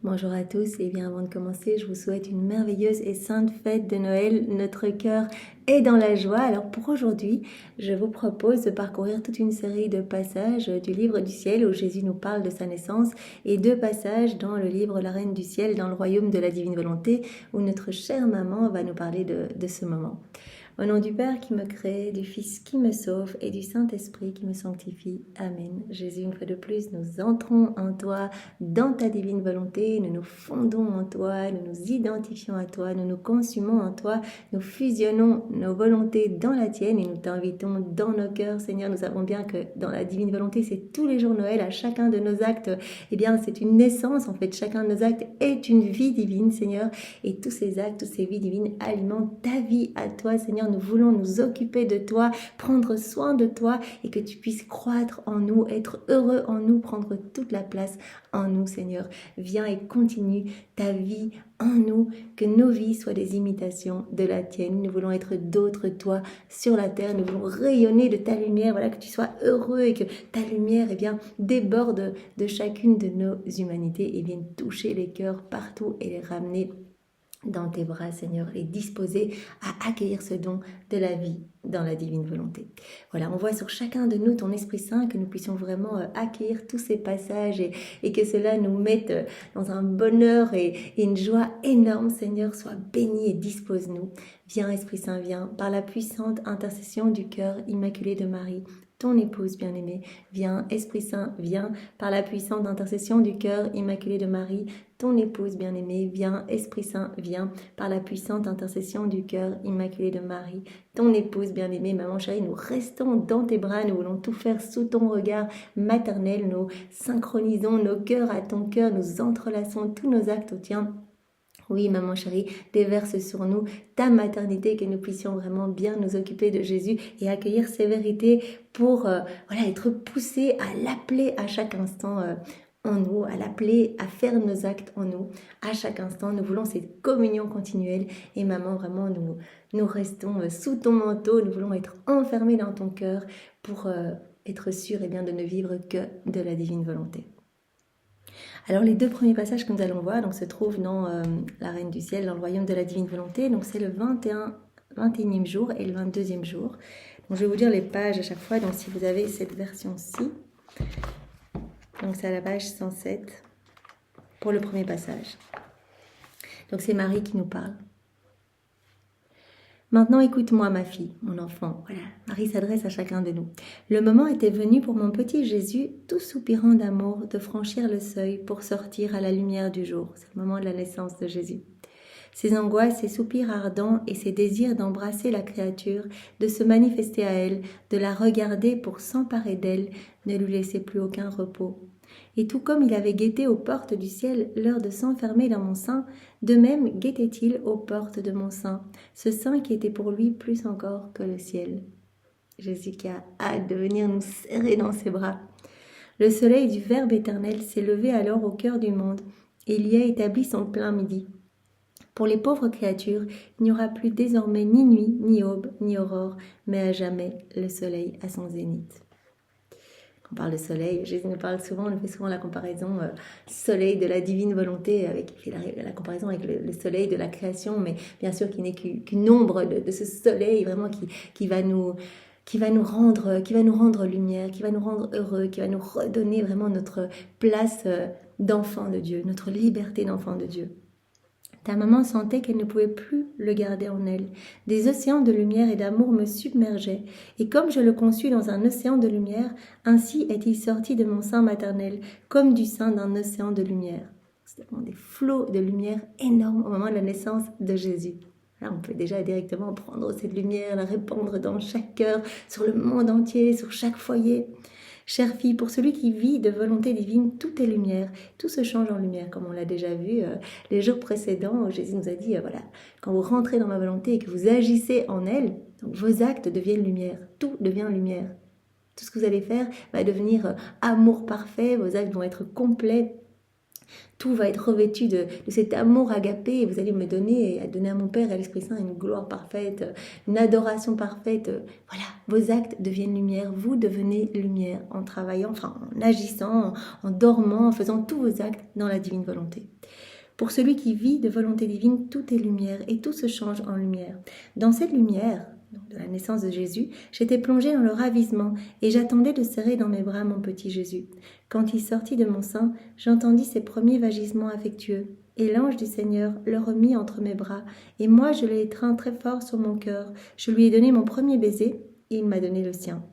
Bonjour à tous et bien avant de commencer, je vous souhaite une merveilleuse et sainte fête de Noël. Notre cœur est dans la joie. Alors pour aujourd'hui, je vous propose de parcourir toute une série de passages du livre du ciel où Jésus nous parle de sa naissance et deux passages dans le livre La Reine du ciel, dans le royaume de la divine volonté, où notre chère maman va nous parler de ce moment. Au nom du Père qui me crée, du Fils qui me sauve et du Saint-Esprit qui me sanctifie. Amen. Jésus, une fois de plus, nous entrons en toi, dans ta divine volonté, nous nous fondons en toi, nous nous identifions à toi, nous nous consumons en toi, nous fusionnons nos volontés dans la tienne et nous t'invitons dans nos cœurs. Seigneur, nous savons bien que dans la divine volonté, c'est tous les jours Noël, à chacun de nos actes, eh bien, c'est une naissance, en fait, chacun de nos actes est une vie divine, Seigneur, et tous ces actes, toutes ces vies divines alimentent ta vie à toi, Seigneur. Nous voulons nous occuper de toi, prendre soin de toi et que tu puisses croître en nous, être heureux en nous, prendre toute la place en nous, Seigneur. Viens et continue ta vie en nous, que nos vies soient des imitations de la tienne. Nous voulons être d'autres toi sur la terre, nous voulons rayonner de ta lumière, voilà, que tu sois heureux et que ta lumière, eh bien, déborde de chacune de nos humanités et vienne toucher les cœurs partout et les ramener dans tes bras, Seigneur, et disposé à accueillir ce don de la vie dans la divine volonté. Voilà, on voit sur chacun de nous ton Esprit Saint, que nous puissions vraiment accueillir tous ces passages et que cela nous mette dans un bonheur et une joie énorme, Seigneur. Sois béni et dispose-nous. Viens, Esprit Saint, viens, par la puissante intercession du cœur immaculé de Marie, ton épouse bien-aimée. Viens, Esprit Saint, viens, par la puissante intercession du cœur immaculé de Marie, ton épouse bien-aimée. Viens, Esprit Saint, viens, par la puissante intercession du cœur immaculé de Marie, ton épouse bien-aimée. Maman chérie, nous restons dans tes bras, nous voulons tout faire sous ton regard maternel, nous synchronisons nos cœurs à ton cœur, nous entrelaçons tous nos actes au tien. Oui, maman chérie, déverse sur nous ta maternité, que nous puissions vraiment bien nous occuper de Jésus et accueillir ses vérités pour être poussés à l'appeler à chaque instant en nous, à l'appeler à faire nos actes en nous. À chaque instant, nous voulons cette communion continuelle. Et maman, vraiment, nous restons sous ton manteau, nous voulons être enfermés dans ton cœur pour être sûrs de ne vivre que de la divine volonté. Alors les deux premiers passages que nous allons voir se trouvent dans La Reine du ciel, dans le royaume de la divine volonté. Donc c'est le 21e jour et le 22e jour. Donc je vais vous dire les pages à chaque fois. Donc si vous avez cette version-ci, donc c'est à la page 107 pour le premier passage. Donc c'est Marie qui nous parle. Maintenant, écoute-moi, ma fille, mon enfant. Voilà, Marie s'adresse à chacun de nous. Le moment était venu pour mon petit Jésus, tout soupirant d'amour, de franchir le seuil pour sortir à la lumière du jour. C'est le moment de la naissance de Jésus. Ses angoisses, ses soupirs ardents et ses désirs d'embrasser la créature, de se manifester à elle, de la regarder pour s'emparer d'elle, ne lui laissaient plus aucun repos. Et tout comme il avait guetté aux portes du ciel l'heure de s'enfermer dans mon sein, de même guettait-il aux portes de mon sein, ce sein qui était pour lui plus encore que le ciel. Jésus qui a hâte de venir nous serrer dans ses bras. Le soleil du Verbe éternel s'est levé alors au cœur du monde, et il y a établi son plein midi. Pour les pauvres créatures, il n'y aura plus désormais ni nuit, ni aube, ni aurore, mais à jamais le soleil à son zénith. On parle de soleil, Jésus nous parle souvent, on fait souvent la comparaison soleil de la divine volonté, avec la comparaison avec le soleil de la création, mais bien sûr qui n'est qu'une ombre de ce soleil vraiment qui va nous rendre lumière, qui va nous rendre heureux, qui va nous redonner vraiment notre place d'enfant de Dieu, notre liberté d'enfant de Dieu. Ta maman sentait qu'elle ne pouvait plus le garder en elle. Des océans de lumière et d'amour me submergeaient, et comme je le conçus dans un océan de lumière, ainsi est-il sorti de mon sein maternel, comme du sein d'un océan de lumière. C'est des flots de lumière énormes au moment de la naissance de Jésus. Là, on peut déjà directement prendre cette lumière, la répandre dans chaque cœur, sur le monde entier, sur chaque foyer. Chère fille, pour celui qui vit de volonté divine, tout est lumière, tout se change en lumière, comme on l'a déjà vu les jours précédents. Jésus nous a dit, voilà, quand vous rentrez dans ma volonté et que vous agissez en elle, donc vos actes deviennent lumière, tout devient lumière. Tout ce que vous allez faire va devenir amour parfait, vos actes vont être complets Tout va être revêtu de cet amour agapé et vous allez me donner et à donner à mon Père et à l'Esprit Saint une gloire parfaite, une adoration parfaite. Voilà, vos actes deviennent lumière, vous devenez lumière en travaillant, enfin en agissant, en dormant, en faisant tous vos actes dans la divine volonté. Pour celui qui vit de volonté divine, tout est lumière et tout se change en lumière. Dans cette lumière, de la naissance de Jésus, j'étais plongée dans le ravissement et j'attendais de serrer dans mes bras mon petit Jésus. Quand il sortit de mon sein, j'entendis ses premiers vagissements affectueux et l'ange du Seigneur le remit entre mes bras et moi je l'ai étreint très fort sur mon cœur. Je lui ai donné mon premier baiser et il m'a donné le sien.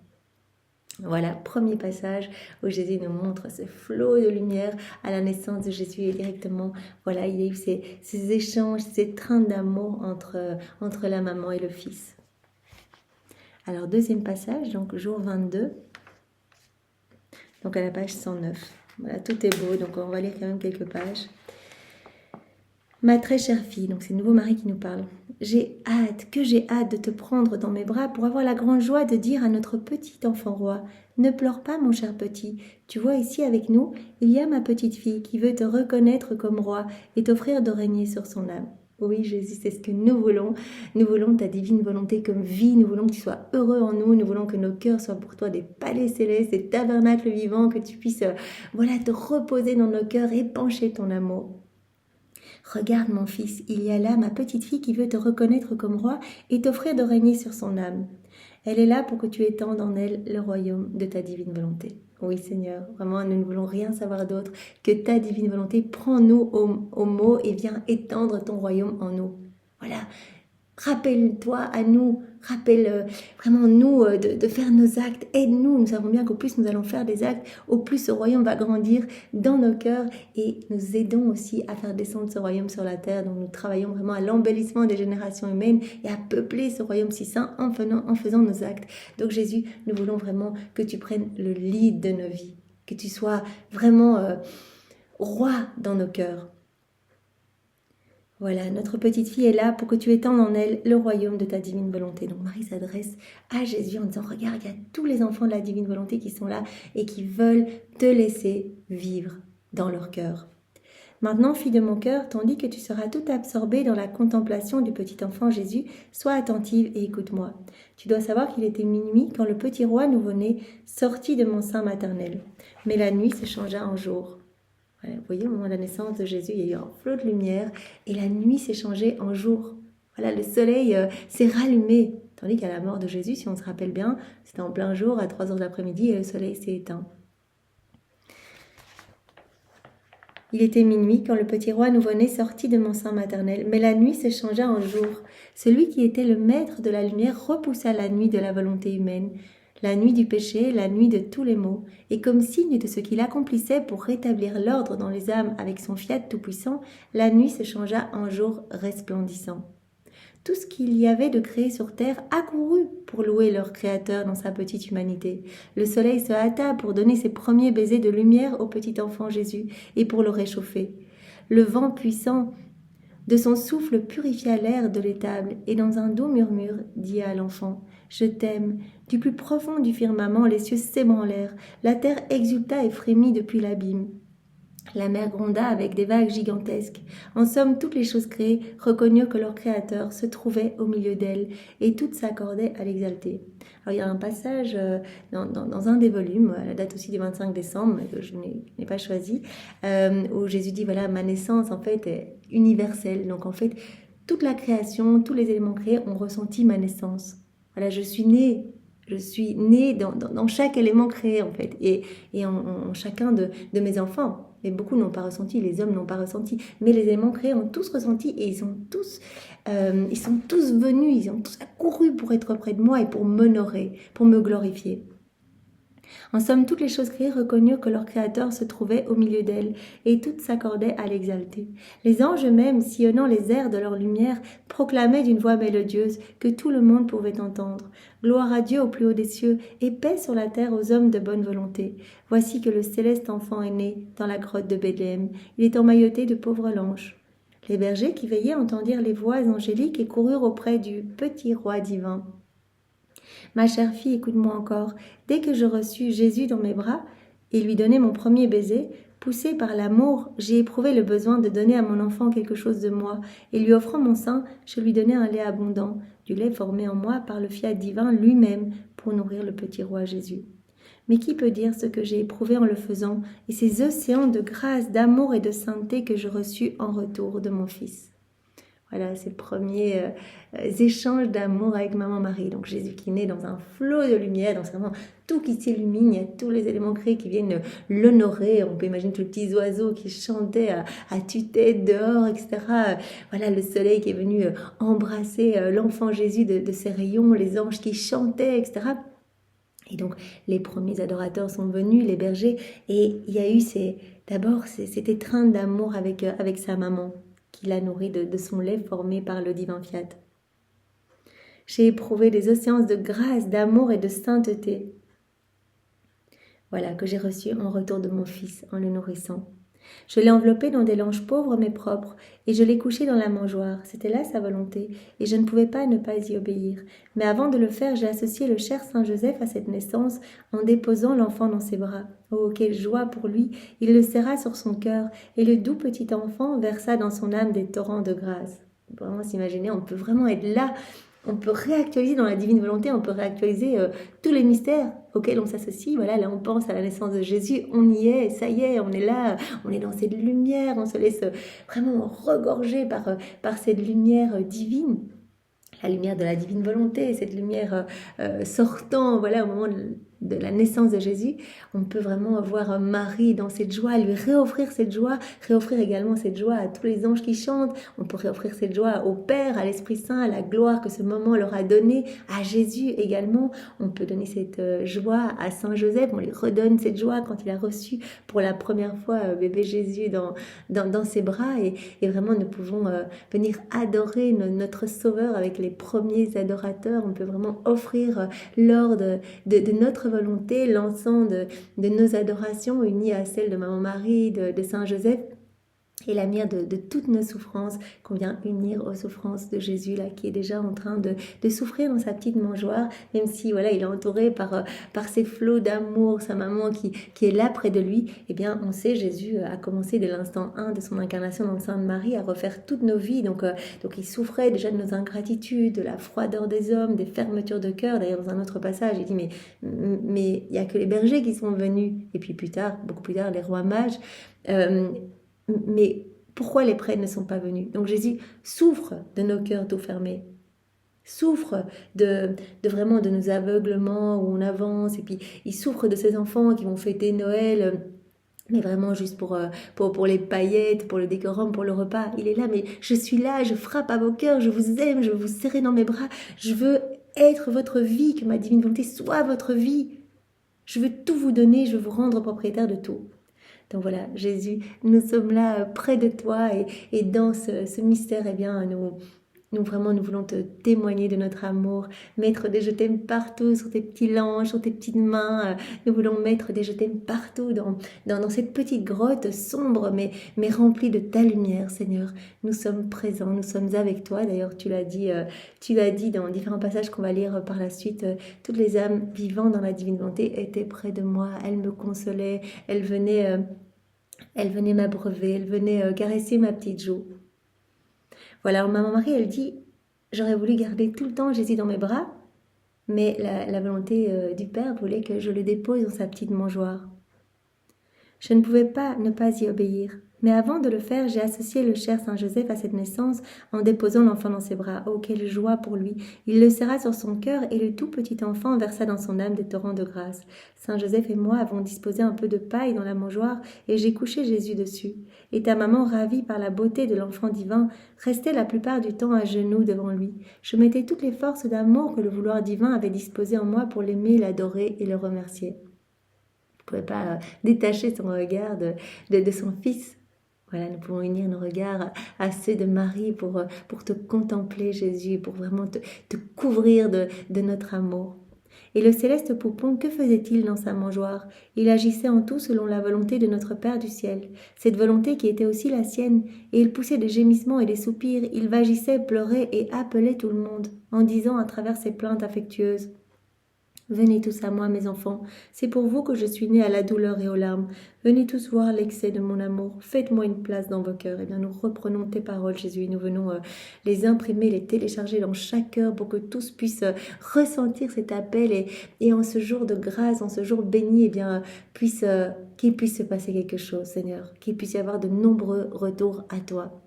Voilà, premier passage où Jésus nous montre ce flot de lumière à la naissance de Jésus et directement, voilà, il y a eu ces échanges, ces trains d'amour entre la maman et le fils. Alors, deuxième passage, donc jour 22, donc à la page 109. Voilà, tout est beau, donc on va lire quand même quelques pages. Ma très chère fille, donc c'est le nouveau mari qui nous parle. J'ai hâte de te prendre dans mes bras pour avoir la grande joie de dire à notre petit enfant roi, ne pleure pas mon cher petit, tu vois ici avec nous, il y a ma petite fille qui veut te reconnaître comme roi et t'offrir de régner sur son âme. Oui Jésus, c'est ce que nous voulons ta divine volonté comme vie, nous voulons que tu sois heureux en nous, nous voulons que nos cœurs soient pour toi des palais célestes, des tabernacles vivants, que tu puisses te reposer dans nos cœurs, épancher ton amour. Regarde mon fils, il y a là ma petite fille qui veut te reconnaître comme roi et t'offrir de régner sur son âme. Elle est là pour que tu étendes en elle le royaume de ta divine volonté. Oui Seigneur, vraiment nous ne voulons rien savoir d'autre que ta divine volonté. Prends-nous au mot et viens étendre ton royaume en nous. Voilà, rappelle-toi à nous, rappelle vraiment nous de faire nos actes, aide-nous, nous savons bien qu'au plus nous allons faire des actes, au plus ce royaume va grandir dans nos cœurs et nous aidons aussi à faire descendre ce royaume sur la terre, donc nous travaillons vraiment à l'embellissement des générations humaines et à peupler ce royaume si saint en faisant nos actes. Donc Jésus, nous voulons vraiment que tu prennes le lead de nos vies, que tu sois vraiment roi dans nos cœurs. Voilà, notre petite fille est là pour que tu étendes en elle le royaume de ta divine volonté. Donc Marie s'adresse à Jésus en disant, regarde, il y a tous les enfants de la divine volonté qui sont là et qui veulent te laisser vivre dans leur cœur. Maintenant, fille de mon cœur, tandis que tu seras tout absorbée dans la contemplation du petit enfant Jésus, sois attentive et écoute-moi. Tu dois savoir qu'il était minuit quand le petit roi nouveau-né sortit de mon sein maternel. Mais la nuit se changea en jour. Vous voyez, au moment de la naissance de Jésus, il y a eu un flot de lumière et la nuit s'est changée en jour. Voilà, le soleil s'est rallumé. Tandis qu'à la mort de Jésus, si on se rappelle bien, c'était en plein jour, à 3h de l'après-midi, et le soleil s'est éteint. Il était minuit quand le petit roi nouveau-né sortit de mon sein maternel, mais la nuit se changea en jour. Celui qui était le maître de la lumière repoussa la nuit de la volonté humaine, la nuit du péché, la nuit de tous les maux, et comme signe de ce qu'il accomplissait pour rétablir l'ordre dans les âmes avec son fiat tout-puissant, la nuit se changea en jour resplendissant. Tout ce qu'il y avait de créé sur terre accourut pour louer leur Créateur dans sa petite humanité. Le soleil se hâta pour donner ses premiers baisers de lumière au petit enfant Jésus et pour le réchauffer. Le vent puissant de son souffle purifia l'air de l'étable et dans un doux murmure dit à l'enfant « Je t'aime ». Du plus profond du firmament, les cieux s'ébranlèrent, la terre exulta et frémit depuis l'abîme. La mer gronda avec des vagues gigantesques. En somme, toutes les choses créées reconnurent que leur Créateur se trouvait au milieu d'elles, et toutes s'accordaient à l'exalter. Alors il y a un passage dans un des volumes, à la date aussi du 25 décembre, que je n'ai pas choisi, où Jésus dit, voilà, ma naissance en fait est universelle. Donc en fait, toute la création, tous les éléments créés ont ressenti ma naissance. Voilà, je suis née dans chaque élément créé en fait, et en chacun de mes enfants. Mais beaucoup n'ont pas ressenti, les hommes n'ont pas ressenti, mais les éléments créés ont tous ressenti et ils sont tous venus, ils ont tous accouru pour être près de moi et pour m'honorer, pour me glorifier. En somme, toutes les choses créées reconnurent que leur Créateur se trouvait au milieu d'elles, et toutes s'accordaient à l'exalter. Les anges eux-mêmes, sillonnant les airs de leur lumière, proclamaient d'une voix mélodieuse que tout le monde pouvait entendre. Gloire à Dieu au plus haut des cieux, et paix sur la terre aux hommes de bonne volonté. Voici que le céleste enfant est né dans la grotte de Bethléem. Il est emmailloté de pauvres langes. Les bergers qui veillaient entendirent les voix angéliques et coururent auprès du petit roi divin. Ma chère fille, écoute-moi encore. Dès que je reçus Jésus dans mes bras et lui donnai mon premier baiser, Poussée par l'amour, j'ai éprouvé le besoin de donner à mon enfant quelque chose de moi, et lui offrant mon sein, je lui donnais un lait abondant, du lait formé en moi par le fiat divin lui-même pour nourrir le petit roi Jésus. Mais qui peut dire ce que j'ai éprouvé en le faisant, et ces océans de grâce, d'amour et de sainteté que je reçus en retour de mon Fils. Voilà, c'est le premier échange d'amour avec Maman Marie. Donc Jésus qui naît dans un flot de lumière, dans vraiment tout qui s'illumine, il y a tous les éléments créés qui viennent l'honorer. On peut imaginer tous les petits oiseaux qui chantaient à tue-tête dehors, etc. Voilà, le soleil qui est venu embrasser l'enfant Jésus de ses rayons, les anges qui chantaient, etc. Et donc les premiers adorateurs sont venus, les bergers, et il y a eu d'abord cette étreinte d'amour avec sa maman, qui l'a nourri de son lait formé par le divin fiat. J'ai éprouvé des océans de grâce, d'amour et de sainteté. Voilà, que j'ai reçu en retour de mon Fils, en le nourrissant. Je l'ai enveloppé dans des langes pauvres mais propres, et je l'ai couché dans la mangeoire. C'était là sa volonté, et je ne pouvais pas ne pas y obéir. Mais avant de le faire, j'ai associé le cher Saint Joseph à cette naissance en déposant l'enfant dans ses bras. Oh, quelle joie pour lui! Il le serra sur son cœur, et le doux petit enfant versa dans son âme des torrents de grâce. On peut vraiment s'imaginer, on peut vraiment être là. On peut réactualiser dans la divine volonté, on peut réactualiser tous les mystères auxquels on s'associe. Voilà, là on pense à la naissance de Jésus, on y est, ça y est, on est là, on est dans cette lumière, on se laisse vraiment regorger par cette lumière divine. La lumière de la divine volonté, cette lumière sortant, voilà, au moment de la naissance de Jésus, on peut vraiment voir Marie dans cette joie, lui réoffrir cette joie, réoffrir également cette joie à tous les anges qui chantent. On peut réoffrir cette joie au Père, à l'Esprit Saint, à la gloire que ce moment leur a donnée, à Jésus également. On peut donner cette joie à Saint Joseph, on lui redonne cette joie quand il a reçu pour la première fois bébé Jésus dans ses bras, et vraiment nous pouvons venir adorer notre Sauveur avec les premiers adorateurs. On peut vraiment offrir lors de notre volonté l'encens de nos adorations unies à celle de Maman Marie, de Saint Joseph, et la mire de toutes nos souffrances qu'on vient unir aux souffrances de Jésus là, qui est déjà en train de souffrir dans sa petite mangeoire, même si voilà, il est entouré par ces flots d'amour, sa maman qui est là près de lui. Eh bien, on sait, Jésus a commencé dès l'instant 1 de son incarnation dans le sein de Marie à refaire toutes nos vies. Donc il souffrait déjà de nos ingratitudes, de la froideur des hommes, des fermetures de cœur. D'ailleurs, dans un autre passage, il dit mais il n'y a que les bergers qui sont venus. Et puis plus tard, beaucoup plus tard, les rois mages. Mais pourquoi les prêtres ne sont pas venus? Donc Jésus souffre de nos cœurs tout fermés, souffre de vraiment de nos aveuglements où on avance, et puis il souffre de ces enfants qui vont fêter Noël, mais vraiment juste pour les paillettes, pour le décorum, pour le repas. Il est là, mais je suis là, je frappe à vos cœurs, je vous aime, je veux vous serrer dans mes bras, je veux être votre vie, que ma divine volonté soit votre vie. Je veux tout vous donner, je veux vous rendre propriétaire de tout. Donc voilà, Jésus, nous sommes là près de toi, et dans ce mystère, eh bien, nous voulons te témoigner de notre amour, mettre des je t'aime partout sur tes petits langes, sur tes petites mains. Nous voulons mettre des je t'aime partout dans cette petite grotte sombre mais remplie de ta lumière, Seigneur. Nous sommes présents, nous sommes avec toi. D'ailleurs, tu l'as dit dans différents passages qu'on va lire par la suite. Toutes les âmes vivant dans la divine volonté étaient près de moi. Elles me consolaient, elles venaient m'abreuver, elles venaient caresser ma petite joue. Voilà, alors Maman Marie, elle dit, j'aurais voulu garder tout le temps Jésus dans mes bras, mais la volonté du Père voulait que je le dépose dans sa petite mangeoire. Je ne pouvais pas ne pas y obéir, mais avant de le faire, j'ai associé le cher Saint Joseph à cette naissance en déposant l'enfant dans ses bras. Oh, quelle joie pour lui! Il le serra sur son cœur, et le tout petit enfant versa dans son âme des torrents de grâce. Saint Joseph et moi avons disposé un peu de paille dans la mangeoire, et j'ai couché Jésus dessus. Et ta maman, ravie par la beauté de l'enfant divin, restait la plupart du temps à genoux devant lui. Je mettais toutes les forces d'amour que le vouloir divin avait disposées en moi pour l'aimer, l'adorer et le remercier. Je ne pouvais pas détacher son regard de son fils. Voilà, nous pouvons unir nos regards à ceux de Marie pour te contempler, Jésus, pour vraiment te couvrir de notre amour. Et le céleste poupon, que faisait-il dans sa mangeoire? Il agissait en tout selon la volonté de notre Père du ciel, cette volonté qui était aussi la sienne, et il poussait des gémissements et des soupirs, il vagissait, pleurait et appelait tout le monde, en disant à travers ses plaintes affectueuses: Venez tous à moi, mes enfants, c'est pour vous que je suis née à la douleur et aux larmes. Venez tous voir l'excès de mon amour, faites-moi une place dans vos cœurs. Eh bien, nous reprenons tes paroles, Jésus, et nous venons les imprimer, les télécharger dans chaque cœur pour que tous puissent ressentir cet appel et en ce jour de grâce, en ce jour béni, eh bien, qu'il puisse se passer quelque chose, Seigneur, qu'il puisse y avoir de nombreux retours à toi.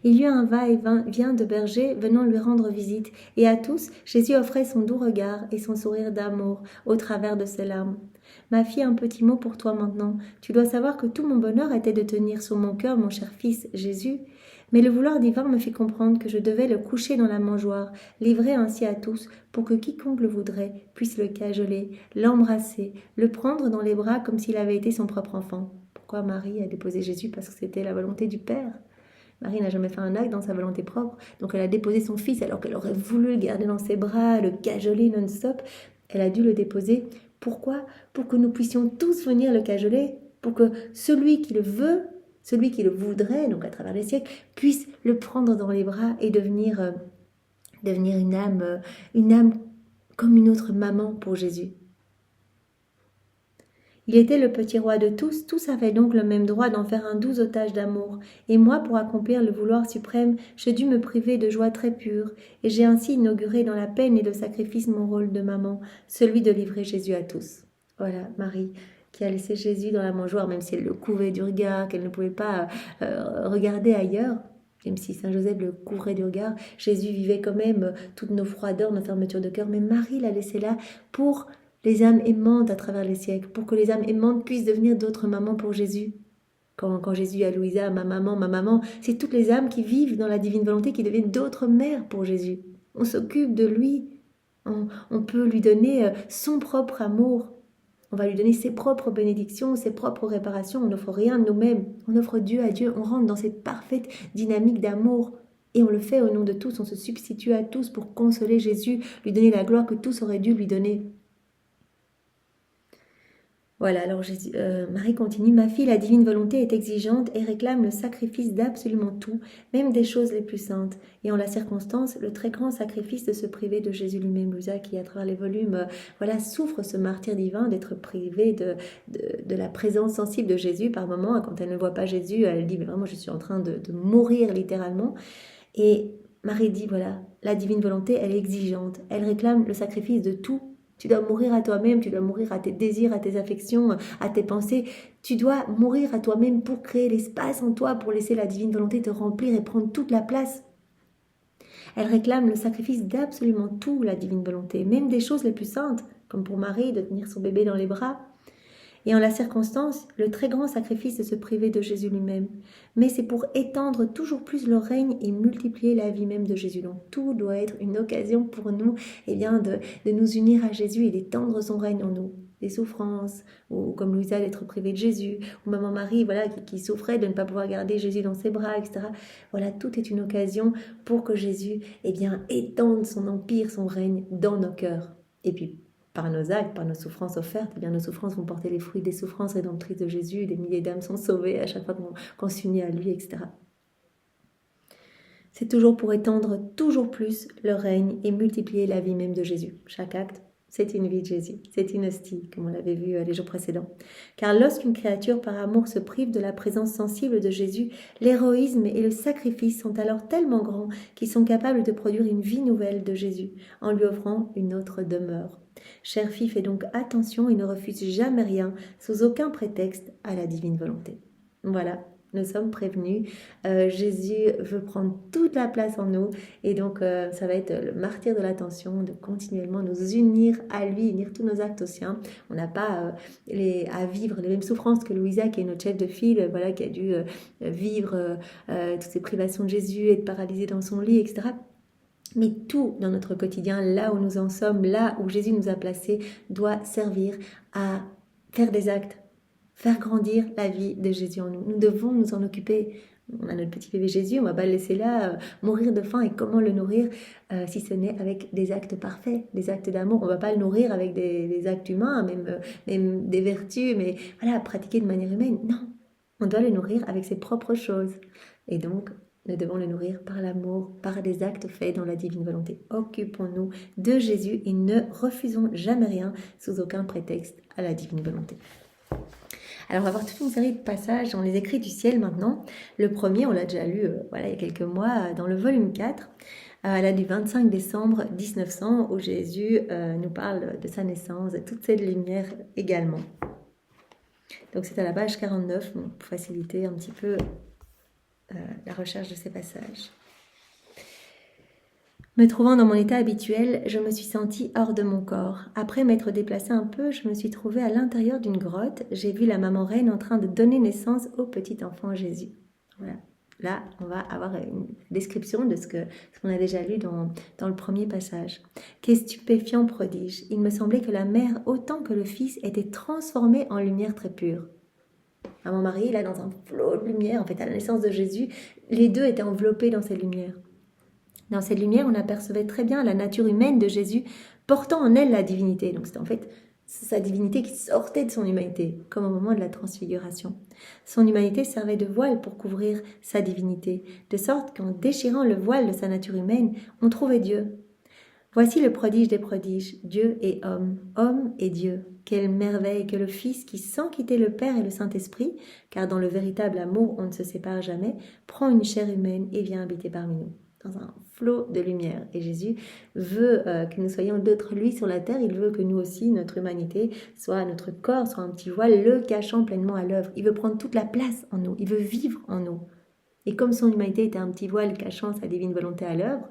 Il y eut un va-et-vient de bergers venant lui rendre visite, et à tous, Jésus offrait son doux regard et son sourire d'amour au travers de ses larmes. Ma fille, un petit mot pour toi maintenant. Tu dois savoir que tout mon bonheur était de tenir sur mon cœur mon cher fils Jésus, mais le vouloir divin me fit comprendre que je devais le coucher dans la mangeoire, livrer ainsi à tous, pour que quiconque le voudrait puisse le cajoler, l'embrasser, le prendre dans les bras comme s'il avait été son propre enfant. Pourquoi Marie a déposé Jésus? Parce que c'était la volonté du Père. Marie n'a jamais fait un acte dans sa volonté propre, donc elle a déposé son fils alors qu'elle aurait voulu le garder dans ses bras, le cajoler non-stop. Elle a dû le déposer. Pourquoi? Pour que nous puissions tous venir le cajoler, pour que celui qui le veut, celui qui le voudrait, donc à travers les siècles, puisse le prendre dans les bras et devenir une âme comme une autre maman pour Jésus. Il était le petit roi de tous avaient donc le même droit d'en faire un doux otage d'amour, et moi, pour accomplir le vouloir suprême, j'ai dû me priver de joie très pure, et j'ai ainsi inauguré dans la peine et le sacrifice mon rôle de maman, celui de livrer Jésus à tous. Voilà, Marie, qui a laissé Jésus dans la mangeoire, même si elle le couvait du regard, qu'elle ne pouvait pas regarder ailleurs, même si Saint Joseph le couvrait du regard, Jésus vivait quand même toutes nos froideurs, nos fermetures de cœur, mais Marie l'a laissé là pour les âmes aimantes à travers les siècles, pour que les âmes aimantes puissent devenir d'autres mamans pour Jésus. Quand Jésus a Louisa, ma maman, c'est toutes les âmes qui vivent dans la divine volonté qui deviennent d'autres mères pour Jésus. On s'occupe de lui, on peut lui donner son propre amour, on va lui donner ses propres bénédictions, ses propres réparations, on n'offre rien de nous-mêmes, on offre Dieu à Dieu, on rentre dans cette parfaite dynamique d'amour. Et on le fait au nom de tous, on se substitue à tous pour consoler Jésus, lui donner la gloire que tous auraient dû lui donner. Voilà, alors Marie continue, ma fille, la divine volonté est exigeante et réclame le sacrifice d'absolument tout, même des choses les plus saintes. Et en la circonstance, le très grand sacrifice de se priver de Jésus lui-même, Louisa, qui à travers les volumes, souffre ce martyre divin d'être privée de la présence sensible de Jésus par moments. Quand elle ne voit pas Jésus, elle dit, mais vraiment, je suis en train de mourir littéralement. Et Marie dit, voilà, la divine volonté, elle est exigeante, elle réclame le sacrifice de tout. Tu dois mourir à toi-même, tu dois mourir à tes désirs, à tes affections, à tes pensées. Tu dois mourir à toi-même pour créer l'espace en toi, pour laisser la divine volonté te remplir et prendre toute la place. Elle réclame le sacrifice d'absolument tout, la divine volonté, même des choses les plus saintes, comme pour Marie de tenir son bébé dans les bras. Et en la circonstance, le très grand sacrifice de se priver de Jésus lui-même. Mais c'est pour étendre toujours plus le règne et multiplier la vie même de Jésus. Donc tout doit être une occasion pour nous de nous unir à Jésus et d'étendre son règne en nous. Des souffrances, ou comme Louisa d'être privée de Jésus, ou maman Marie qui souffrait de ne pas pouvoir garder Jésus dans ses bras, etc. Voilà, tout est une occasion pour que Jésus étende son empire, son règne dans nos cœurs. Et puis, par nos actes, par nos souffrances offertes, nos souffrances vont porter les fruits des souffrances rédemptrices de Jésus, des milliers d'âmes sont sauvées à chaque fois qu'on s'unit à lui, etc. C'est toujours pour étendre toujours plus le règne et multiplier la vie même de Jésus. Chaque acte, c'est une vie de Jésus, c'est une hostie, comme on l'avait vu les jours précédents. Car lorsqu'une créature par amour se prive de la présence sensible de Jésus, l'héroïsme et le sacrifice sont alors tellement grands qu'ils sont capables de produire une vie nouvelle de Jésus, en lui offrant une autre demeure. Chère fille, fais donc attention et ne refuse jamais rien, sous aucun prétexte, à la divine volonté. Voilà, nous sommes prévenus. Jésus veut prendre toute la place en nous et donc ça va être le martyre de l'attention, de continuellement nous unir à lui, unir tous nos actes aux siens. On n'a pas à vivre les mêmes souffrances que Louisa, qui est notre chef de file, qui a dû vivre toutes ces privations de Jésus, être paralysée dans son lit, etc. Mais tout dans notre quotidien, là où nous en sommes, là où Jésus nous a placés, doit servir à faire des actes, faire grandir la vie de Jésus en nous. Nous devons nous en occuper. On a notre petit bébé Jésus, on ne va pas le laisser là mourir de faim. Et comment le nourrir si ce n'est avec des actes parfaits, des actes d'amour. On ne va pas le nourrir avec des actes humains, même des vertus, mais voilà, pratiquer de manière humaine. Non, on doit le nourrir avec ses propres choses. Et donc, nous devons le nourrir par l'amour, par des actes faits dans la divine volonté. Occupons-nous de Jésus et ne refusons jamais rien sous aucun prétexte à la divine volonté. Alors, on va voir toute une série de passages dans les écrits du ciel maintenant. Le premier, on l'a déjà lu il y a quelques mois dans le volume 4, là du 25 décembre 1900, où Jésus nous parle de sa naissance, de toute cette lumière également. Donc, c'est à la page 49, pour faciliter un petit peu la recherche de ces passages. Me trouvant dans mon état habituel, je me suis sentie hors de mon corps. Après m'être déplacée un peu, je me suis trouvée à l'intérieur d'une grotte. J'ai vu la maman reine en train de donner naissance au petit enfant Jésus. Voilà. Là, on va avoir une description de ce qu'on a déjà lu dans le premier passage. Quel stupéfiant prodige! Il me semblait que la mère, autant que le fils, était transformée en lumière très pure. Mon mari, là, dans un flot de lumière, en fait, à la naissance de Jésus, les deux étaient enveloppés dans cette lumière. Dans cette lumière, on apercevait très bien la nature humaine de Jésus, portant en elle la divinité. Donc, c'était en fait sa divinité qui sortait de son humanité, comme au moment de la transfiguration. Son humanité servait de voile pour couvrir sa divinité, de sorte qu'en déchirant le voile de sa nature humaine, on trouvait Dieu. Voici le prodige des prodiges, Dieu et homme et Dieu. Quelle merveille que le Fils qui, sans quitter le Père et le Saint-Esprit, car dans le véritable amour on ne se sépare jamais, prend une chair humaine et vient habiter parmi nous, dans un flot de lumière. Et Jésus veut que nous soyons d'autres lui sur la terre, il veut que nous aussi, notre humanité, soit notre corps, soit un petit voile, le cachant pleinement à l'œuvre. Il veut prendre toute la place en nous, il veut vivre en nous. Et comme son humanité était un petit voile cachant sa divine volonté à l'œuvre,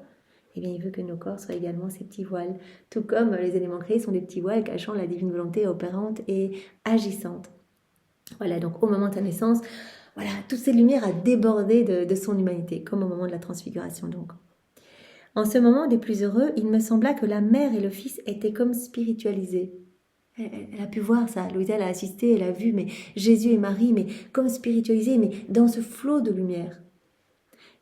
eh bien, il veut que nos corps soient également ces petits voiles, tout comme les éléments créés sont des petits voiles cachant la divine volonté opérante et agissante. Voilà, donc au moment de sa naissance, voilà, toute cette lumière a débordé de son humanité, comme au moment de la transfiguration donc. En ce moment des plus heureux, il me sembla que la mère et le fils étaient comme spiritualisés. Elle a pu voir ça, Louisa l'a assisté, elle a vu, mais Jésus et Marie, mais comme spiritualisés, mais dans ce flot de lumière.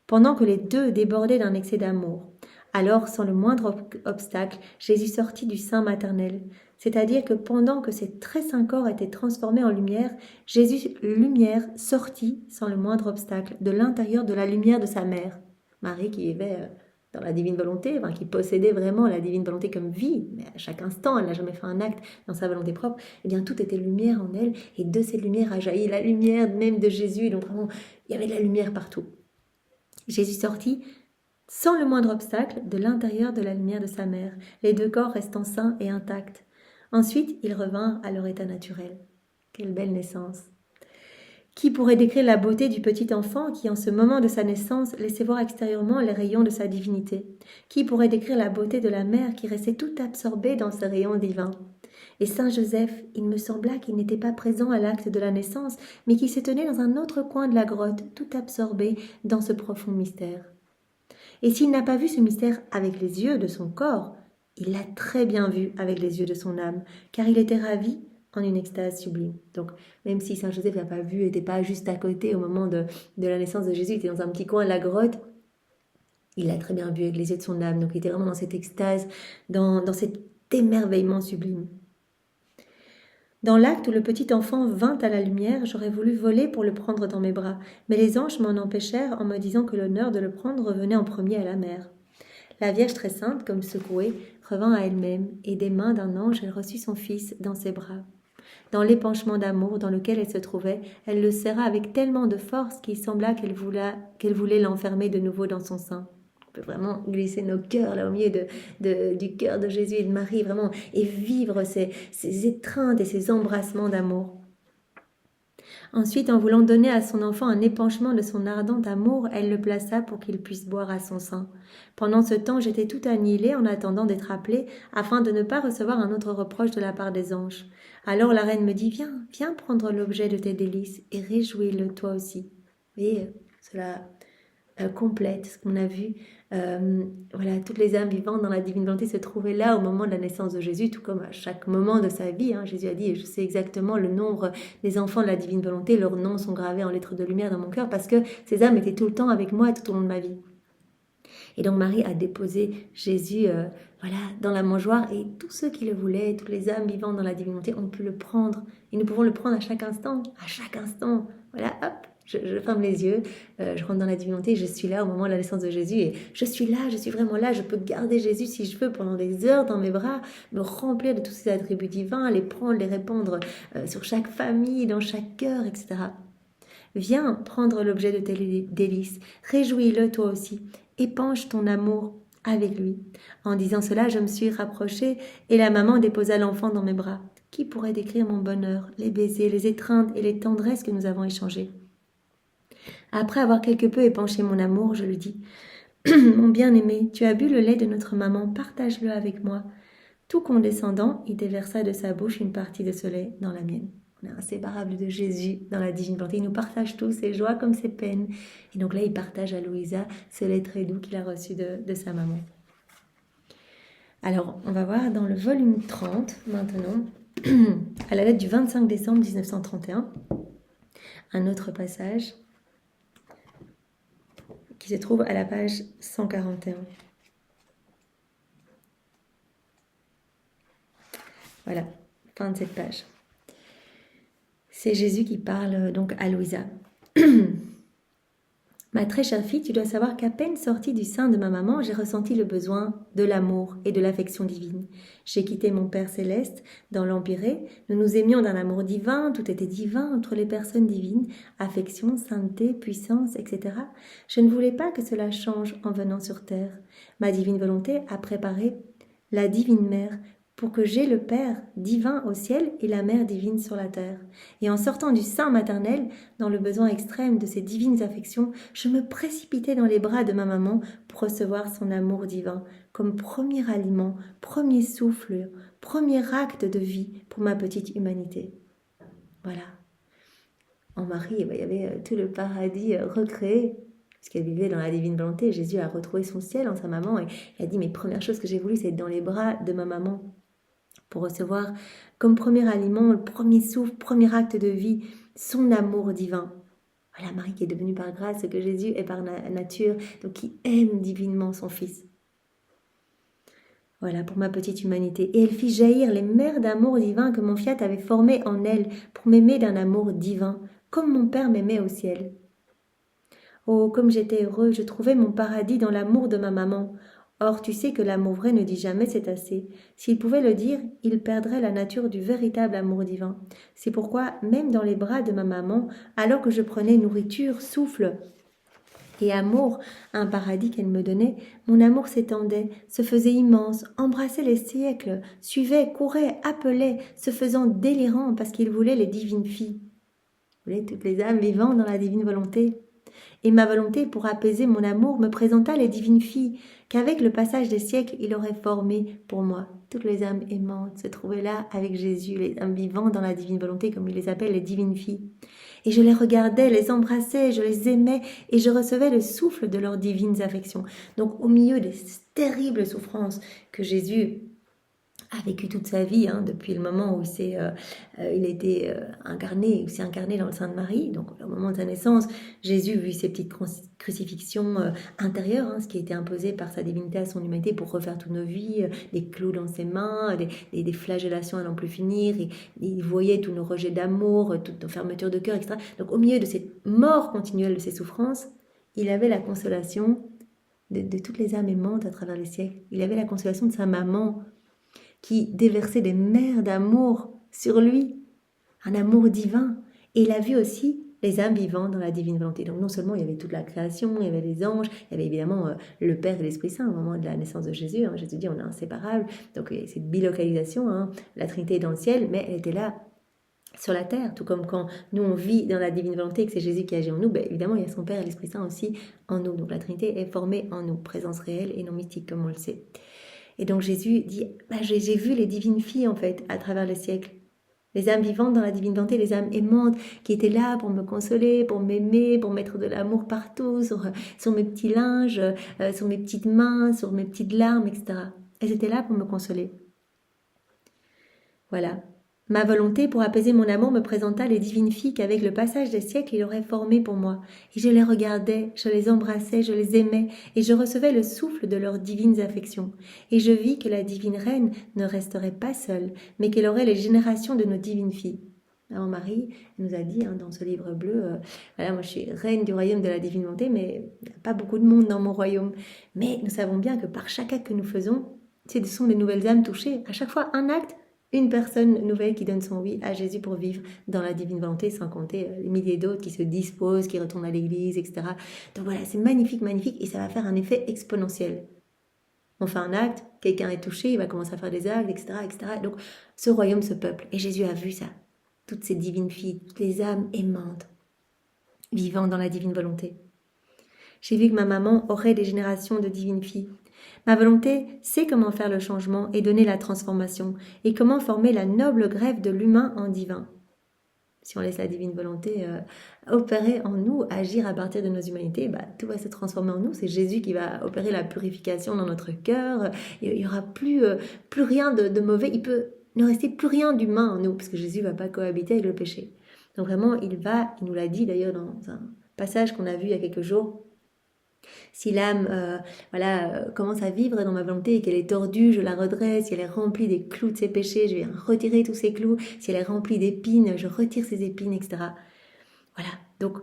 Pendant que les deux débordaient d'un excès d'amour, alors, sans le moindre obstacle, Jésus sortit du sein maternel. C'est-à-dire que pendant que ses très saints corps étaient transformés en lumière, Jésus, lumière, sortit, sans le moindre obstacle, de l'intérieur de la lumière de sa mère. Marie qui vivait dans la divine volonté, qui possédait vraiment la divine volonté comme vie, mais à chaque instant, elle n'a jamais fait un acte dans sa volonté propre, eh bien tout était lumière en elle, et de cette lumière a jailli la lumière même de Jésus, donc vraiment, il y avait de la lumière partout. Jésus sortit sans le moindre obstacle, de l'intérieur de la lumière de sa mère, les deux corps restant sains et intacts. Ensuite, ils revinrent à leur état naturel. Quelle belle naissance! Qui pourrait décrire la beauté du petit enfant qui, en ce moment de sa naissance, laissait voir extérieurement les rayons de sa divinité? Qui pourrait décrire la beauté de la mère qui restait tout absorbée dans ce rayon divin? Et Saint Joseph, il me sembla qu'il n'était pas présent à l'acte de la naissance, mais qu'il se tenait dans un autre coin de la grotte, tout absorbé dans ce profond mystère. Et s'il n'a pas vu ce mystère avec les yeux de son corps, il l'a très bien vu avec les yeux de son âme, car il était ravi en une extase sublime. Donc, même si Saint Joseph n'a pas vu, n'était pas juste à côté au moment de la naissance de Jésus, il était dans un petit coin de la grotte, il l'a très bien vu avec les yeux de son âme. Donc, il était vraiment dans cette extase, dans cet émerveillement sublime. Dans l'acte où le petit enfant vint à la lumière, j'aurais voulu voler pour le prendre dans mes bras, mais les anges m'en empêchèrent en me disant que l'honneur de le prendre revenait en premier à la mère. La Vierge très sainte, comme secouée, revint à elle-même, et des mains d'un ange, elle reçut son fils dans ses bras. Dans l'épanchement d'amour dans lequel elle se trouvait, elle le serra avec tellement de force qu'il sembla qu'elle voulait l'enfermer de nouveau dans son sein. On peut vraiment glisser nos cœurs là au milieu du cœur de Jésus et de Marie, vraiment, et vivre ces étreintes et ces embrassements d'amour. Ensuite, en voulant donner à son enfant un épanchement de son ardent amour, elle le plaça pour qu'il puisse boire à son sein. Pendant ce temps, j'étais tout annihilée en attendant d'être appelée, afin de ne pas recevoir un autre reproche de la part des anges. Alors la reine me dit, viens prendre l'objet de tes délices et réjouis-le toi aussi. Vous voyez, cela complète ce qu'on a vu. Voilà, toutes les âmes vivantes dans la divine volonté se trouvaient là au moment de la naissance de Jésus, tout comme à chaque moment de sa vie. Jésus a dit, je sais exactement le nombre des enfants de la divine volonté, leurs noms sont gravés en lettres de lumière dans mon cœur, parce que ces âmes étaient tout le temps avec moi tout au long de ma vie. Et donc Marie a déposé Jésus dans la mangeoire, et tous ceux qui le voulaient, toutes les âmes vivantes dans la divine volonté ont pu le prendre, et nous pouvons le prendre à chaque instant. Voilà, hop, Je ferme les yeux, je rentre dans la divinité, je suis là au moment de la naissance de Jésus et je suis là, je suis vraiment là, je peux garder Jésus si je veux pendant des heures dans mes bras, me remplir de tous ses attributs divins, les prendre, les répandre sur chaque famille, dans chaque cœur, etc. Viens prendre l'objet de tes délices, réjouis-le toi aussi, épanche ton amour avec lui. En disant cela, je me suis rapprochée et la maman déposa l'enfant dans mes bras. Qui pourrait décrire mon bonheur, les baisers, les étreintes et les tendresses que nous avons échangées? Après avoir quelque peu épanché mon amour, je lui dis « Mon bien-aimé, tu as bu le lait de notre maman, partage-le avec moi. » Tout condescendant, il déversa de sa bouche une partie de ce lait dans la mienne. On est inséparable de Jésus dans la divine volonté. Il nous partage tous ses joies comme ses peines. Et donc là, il partage à Louisa ce lait très doux qu'il a reçu de sa maman. Alors, on va voir dans le volume 30, maintenant, à la lettre du 25 décembre 1931, un autre passage qui se trouve à la page 141. Voilà, fin de cette page. C'est Jésus qui parle donc à Louisa. Ma très chère fille, tu dois savoir qu'à peine sortie du sein de ma maman, j'ai ressenti le besoin de l'amour et de l'affection divine. J'ai quitté mon Père céleste dans l'Empyrée. Nous nous aimions d'un amour divin, tout était divin entre les personnes divines, affection, sainteté, puissance, etc. Je ne voulais pas que cela change en venant sur terre. Ma divine volonté a préparé la divine mère pour que j'aie le Père divin au ciel et la Mère divine sur la terre. Et en sortant du sein maternel, dans le besoin extrême de ces divines affections, je me précipitais dans les bras de ma maman pour recevoir son amour divin, comme premier aliment, premier souffle, premier acte de vie pour ma petite humanité. Voilà. En Marie, il y avait tout le paradis recréé, puisqu'elle vivait dans la divine volonté. Jésus a retrouvé son ciel en sa maman et il a dit, mais première chose que j'ai voulu, c'est être dans les bras de ma maman, pour recevoir comme premier aliment, le premier souffle, premier acte de vie, son amour divin. Voilà Marie qui est devenue par grâce ce que Jésus est par nature, donc qui aime divinement son Fils. Voilà pour ma petite humanité. Et elle fit jaillir les mers d'amour divin que mon fiat avait formées en elle pour m'aimer d'un amour divin, comme mon Père m'aimait au ciel. Oh, comme j'étais heureux, je trouvais mon paradis dans l'amour de ma maman. Or, tu sais que l'amour vrai ne dit jamais c'est assez. S'il pouvait le dire, il perdrait la nature du véritable amour divin. C'est pourquoi, même dans les bras de ma maman, alors que je prenais nourriture, souffle et amour, un paradis qu'elle me donnait, mon amour s'étendait, se faisait immense, embrassait les siècles, suivait, courait, appelait, se faisant délirant parce qu'il voulait les divines filles. Vous voulez, toutes les âmes vivant dans la divine volonté. Et ma volonté, pour apaiser mon amour, me présenta les divines filles, qu'avec le passage des siècles, il aurait formées pour moi. Toutes les âmes aimantes se trouvaient là avec Jésus, les âmes vivantes dans la divine volonté, comme il les appelle, les divines filles. Et je les regardais, les embrassais, je les aimais, et je recevais le souffle de leurs divines affections. Donc, au milieu des terribles souffrances que Jésus a vécu toute sa vie, depuis le moment où il a été incarné, où s'est incarné dans le sein de Marie, donc au moment de sa naissance, Jésus vit ces petites crucifixions intérieures, ce qui a été imposé par sa divinité à son humanité pour refaire toutes nos vies, des clous dans ses mains, des flagellations à n'en plus finir, et il voyait tous nos rejets d'amour, toutes nos fermetures de cœur, etc. Donc au milieu de cette mort continuelle de ses souffrances, il avait la consolation de toutes les âmes aimantes à travers les siècles. Il avait la consolation de sa maman, qui déversait des mers d'amour sur lui, un amour divin. Et il a vu aussi les âmes vivantes dans la divine volonté. Donc non seulement il y avait toute la création, il y avait les anges, il y avait évidemment le Père et l'Esprit Saint au moment de la naissance de Jésus. Jésus dit on est inséparables. Donc cette bilocalisation, la Trinité est dans le ciel, mais elle était là sur la terre, tout comme quand nous on vit dans la divine volonté, que c'est Jésus qui agit en nous, évidemment il y a son Père et l'Esprit Saint aussi en nous. Donc la Trinité est formée en nous, présence réelle et non mystique comme on le sait. Et donc Jésus dit, j'ai vu les divines filles en fait à travers les siècles. Les âmes vivantes dans la divine volonté, les âmes aimantes qui étaient là pour me consoler, pour m'aimer, pour mettre de l'amour partout, sur mes petits linges, sur mes petites mains, sur mes petites larmes, etc. Elles étaient là pour me consoler. Voilà. Ma volonté pour apaiser mon amour me présenta les divines filles qu'avec le passage des siècles il aurait formées pour moi. Et je les regardais, je les embrassais, je les aimais, et je recevais le souffle de leurs divines affections. Et je vis que la divine reine ne resterait pas seule, mais qu'elle aurait les générations de nos divines filles. Maman Marie nous a dit dans ce livre bleu, voilà, moi je suis reine du royaume de la divine volonté, mais il n'y a pas beaucoup de monde dans mon royaume. Mais nous savons bien que par chaque acte que nous faisons, ce sont des nouvelles âmes touchées. À chaque fois, un acte, une personne nouvelle qui donne son oui à Jésus pour vivre dans la divine volonté, sans compter les milliers d'autres qui se disposent, qui retournent à l'église, etc. Donc voilà, c'est magnifique, magnifique, et ça va faire un effet exponentiel. On fait un acte, quelqu'un est touché, il va commencer à faire des actes, etc., etc. Donc ce royaume se peuple, et Jésus a vu ça. Toutes ces divines filles, toutes les âmes aimantes, vivant dans la divine volonté. J'ai vu que ma maman aurait des générations de divines filles. Ma volonté sait comment faire le changement et donner la transformation, et comment former la noble greffe de l'humain en divin. Si on laisse la divine volonté opérer en nous, agir à partir de nos humanités, tout va se transformer en nous. C'est Jésus qui va opérer la purification dans notre cœur. Il n'y aura plus rien de mauvais. Il peut ne rester plus rien d'humain en nous, parce que Jésus ne va pas cohabiter avec le péché. Donc vraiment, il nous l'a dit d'ailleurs dans un passage qu'on a vu il y a quelques jours. Si l'âme commence à vivre dans ma volonté et qu'elle est tordue, je la redresse. Si elle est remplie des clous de ses péchés, je viens retirer tous ces clous. Si elle est remplie d'épines, je retire ces épines, etc. Voilà, donc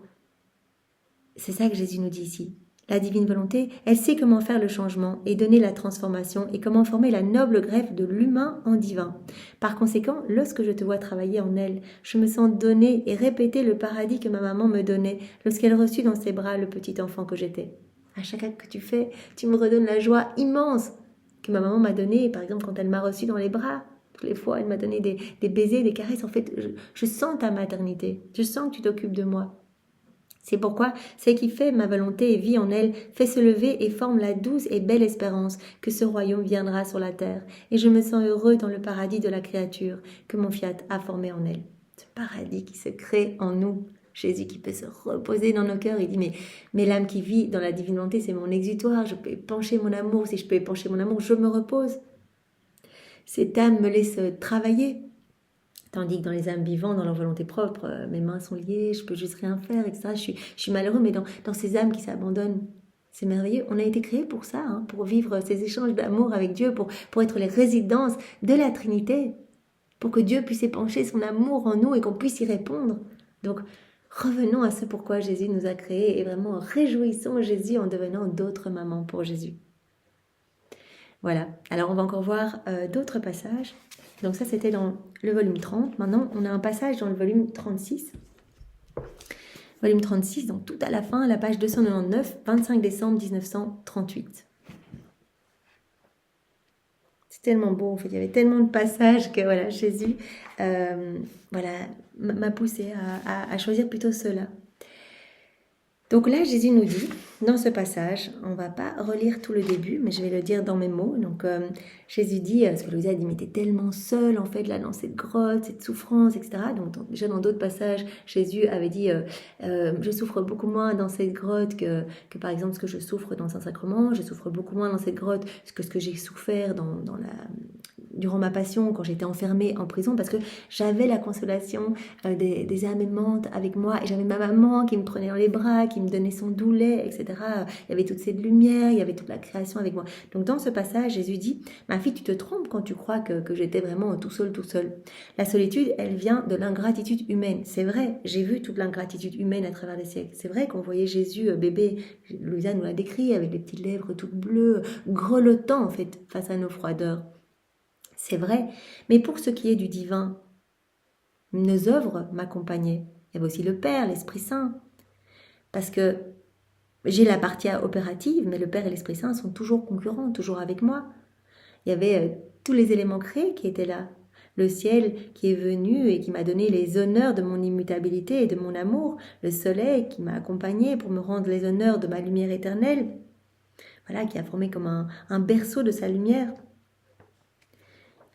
c'est ça que Jésus nous dit ici. La divine volonté, elle sait comment faire le changement et donner la transformation et comment former la noble greffe de l'humain en divin. Par conséquent, lorsque je te vois travailler en elle, je me sens donner et répéter le paradis que ma maman me donnait lorsqu'elle reçut dans ses bras le petit enfant que j'étais. À chaque acte que tu fais, tu me redonnes la joie immense que ma maman m'a donnée, par exemple quand elle m'a reçue dans les bras. Toutes les fois, elle m'a donné des baisers, des caresses. En fait, je sens ta maternité. Je sens que tu t'occupes de moi. C'est pourquoi ce qui fait ma volonté et vit en elle fait se lever et forme la douce et belle espérance que ce royaume viendra sur la terre. Et je me sens heureux dans le paradis de la créature que mon fiat a formé en elle. Ce paradis qui se crée en nous. Jésus qui peut se reposer dans nos cœurs. Il dit, mais l'âme qui vit dans la divine volonté, c'est mon exutoire. Je peux épancher mon amour. Si je peux épancher mon amour, je me repose. Cette âme me laisse travailler. Tandis que dans les âmes vivantes, dans leur volonté propre, mes mains sont liées, je peux juste rien faire, etc. Je suis malheureux, mais dans ces âmes qui s'abandonnent, c'est merveilleux. On a été créés pour ça, pour vivre ces échanges d'amour avec Dieu, pour être les résidences de la Trinité, pour que Dieu puisse épancher son amour en nous et qu'on puisse y répondre. Donc, revenons à ce pourquoi Jésus nous a créés et vraiment réjouissons Jésus en devenant d'autres mamans pour Jésus. Voilà, alors on va encore voir d'autres passages. Donc ça, c'était dans le volume 30. Maintenant, on a un passage dans le volume 36. Volume 36, donc tout à la fin, à la page 299, 25 décembre 1938. C'est tellement beau, en fait. Il y avait tellement de passages que voilà, Jésus m'a poussé à choisir plutôt cela. Donc là, Jésus nous dit, dans ce passage, on ne va pas relire tout le début, mais je vais le dire dans mes mots. Donc Jésus dit, parce que Louisa a dit, mais t'es tellement seule en fait là dans cette grotte, cette souffrance, etc. Donc déjà dans d'autres passages, Jésus avait dit, je souffre beaucoup moins dans cette grotte que par exemple ce que je souffre dans Saint-Sacrement, je souffre beaucoup moins dans cette grotte que ce que j'ai souffert durant ma passion, quand j'étais enfermée en prison, parce que j'avais la consolation des âmes aimantes avec moi, et j'avais ma maman qui me prenait dans les bras, qui me donnait son doux lait, etc. Il y avait toute cette lumière, il y avait toute la création avec moi. Donc dans ce passage, Jésus dit, ma fille, tu te trompes quand tu crois que j'étais vraiment tout seul. La solitude, elle vient de l'ingratitude humaine. C'est vrai, j'ai vu toute l'ingratitude humaine à travers les siècles. C'est vrai qu'on voyait Jésus, bébé, Louisa nous l'a décrit, avec les petites lèvres toutes bleues, grelottant en fait, face à nos froideurs. C'est vrai, mais pour ce qui est du divin, nos œuvres m'accompagnaient. Il y avait aussi le Père, l'Esprit Saint. Parce que j'ai la partie opérative, mais le Père et l'Esprit Saint sont toujours concurrents, toujours avec moi. Il y avait tous les éléments créés qui étaient là. Le ciel qui est venu et qui m'a donné les honneurs de mon immutabilité et de mon amour. Le soleil qui m'a accompagné pour me rendre les honneurs de ma lumière éternelle. Voilà, qui a formé comme un berceau de sa lumière.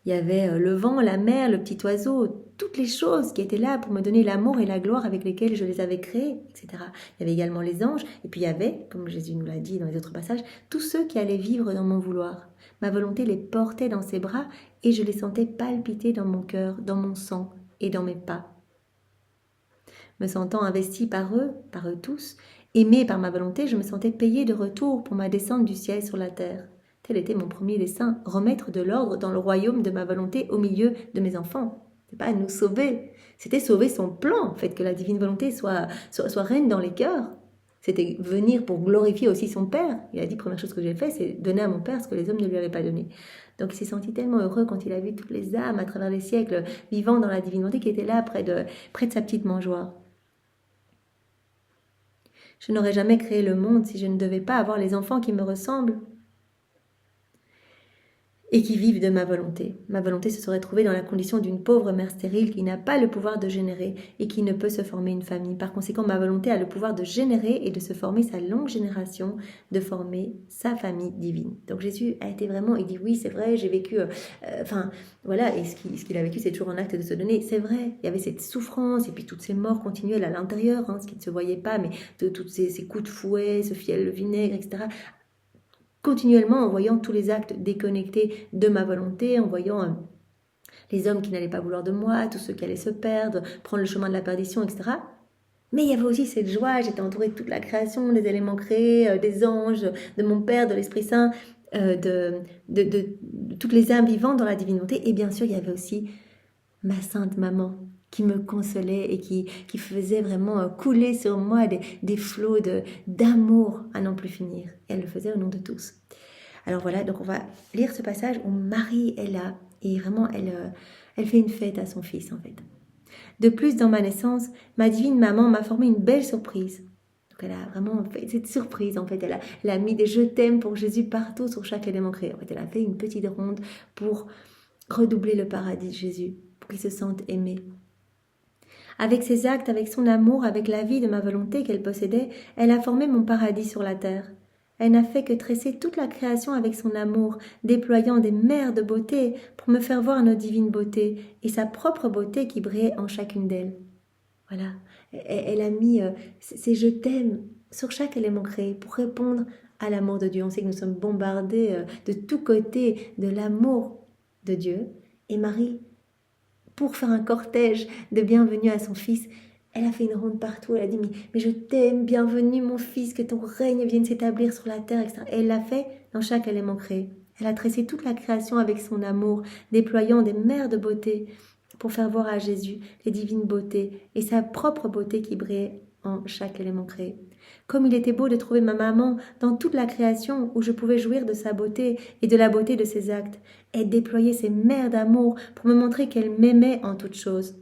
Il y avait le vent, la mer, le petit oiseau, toutes les choses qui étaient là pour me donner l'amour et la gloire avec lesquelles je les avais créés, etc. Il y avait également les anges, et puis il y avait, comme Jésus nous l'a dit dans les autres passages, tous ceux qui allaient vivre dans mon vouloir. Ma volonté les portait dans ses bras, et je les sentais palpiter dans mon cœur, dans mon sang et dans mes pas. Me sentant investie par eux tous, aimée par ma volonté, je me sentais payée de retour pour ma descente du ciel sur la terre. Tel était mon premier dessein, remettre de l'ordre dans le royaume de ma volonté au milieu de mes enfants. C'était pas nous sauver. C'était sauver son plan, en fait, que la divine volonté soit reine dans les cœurs. C'était venir pour glorifier aussi son Père. Il a dit, première chose que j'ai fait, c'est donner à mon Père ce que les hommes ne lui avaient pas donné. Donc il s'est senti tellement heureux quand il a vu toutes les âmes à travers les siècles vivant dans la divine volonté qui étaient là près de sa petite mangeoire. Je n'aurais jamais créé le monde si je ne devais pas avoir les enfants qui me ressemblent et qui vivent de ma volonté. Ma volonté se serait trouvée dans la condition d'une pauvre mère stérile qui n'a pas le pouvoir de générer et qui ne peut se former une famille. Par conséquent, ma volonté a le pouvoir de générer et de se former sa longue génération, de former sa famille divine. Donc Jésus a été vraiment, il dit oui, c'est vrai, j'ai vécu, voilà, et ce qu'il a vécu, c'est toujours un acte de se donner. C'est vrai, il y avait cette souffrance et puis toutes ces morts continuelles à l'intérieur, ce qui ne se voyait pas, mais toutes ces coups de fouet, ce fiel, le vinaigre, etc., continuellement en voyant tous les actes déconnectés de ma volonté, en voyant les hommes qui n'allaient pas vouloir de moi, tous ceux qui allaient se perdre, prendre le chemin de la perdition, etc. Mais il y avait aussi cette joie, j'étais entourée de toute la création, des éléments créés, des anges, de mon Père, de l'Esprit Saint, de toutes les âmes vivantes dans la divinité. Et bien sûr, il y avait aussi ma sainte maman qui me consolait et qui faisait vraiment couler sur moi des flots d'amour à n'en plus finir. Et elle le faisait au nom de tous. Alors voilà, donc on va lire ce passage où Marie est là et vraiment elle fait une fête à son fils en fait. De plus, dans ma naissance, ma divine maman m'a formé une belle surprise. Donc elle a vraiment fait cette surprise en fait. Elle a mis des je t'aime pour Jésus partout sur chaque élément créé. En fait, elle a fait une petite ronde pour redoubler le paradis de Jésus, pour qu'il se sente aimé. Avec ses actes, avec son amour, avec la vie de ma volonté qu'elle possédait, elle a formé mon paradis sur la terre. Elle n'a fait que tresser toute la création avec son amour, déployant des mers de beauté pour me faire voir nos divines beautés et sa propre beauté qui brillait en chacune d'elles. Voilà, elle a mis ces je t'aime sur chaque élément créé pour répondre à l'amour de Dieu. On sait que nous sommes bombardés de tous côtés de l'amour de Dieu. Et Marie, pour faire un cortège de bienvenue à son fils, elle a fait une ronde partout, elle a dit mais je t'aime, bienvenue mon fils, que ton règne vienne s'établir sur la terre, etc. Et elle l'a fait dans chaque élément créé. Elle a tressé toute la création avec son amour, déployant des mers de beauté pour faire voir à Jésus les divines beautés et sa propre beauté qui brillait en chaque élément créé. Comme il était beau de trouver ma maman dans toute la création où je pouvais jouir de sa beauté et de la beauté de ses actes, et déployer ses mers d'amour pour me montrer qu'elle m'aimait en toutes choses.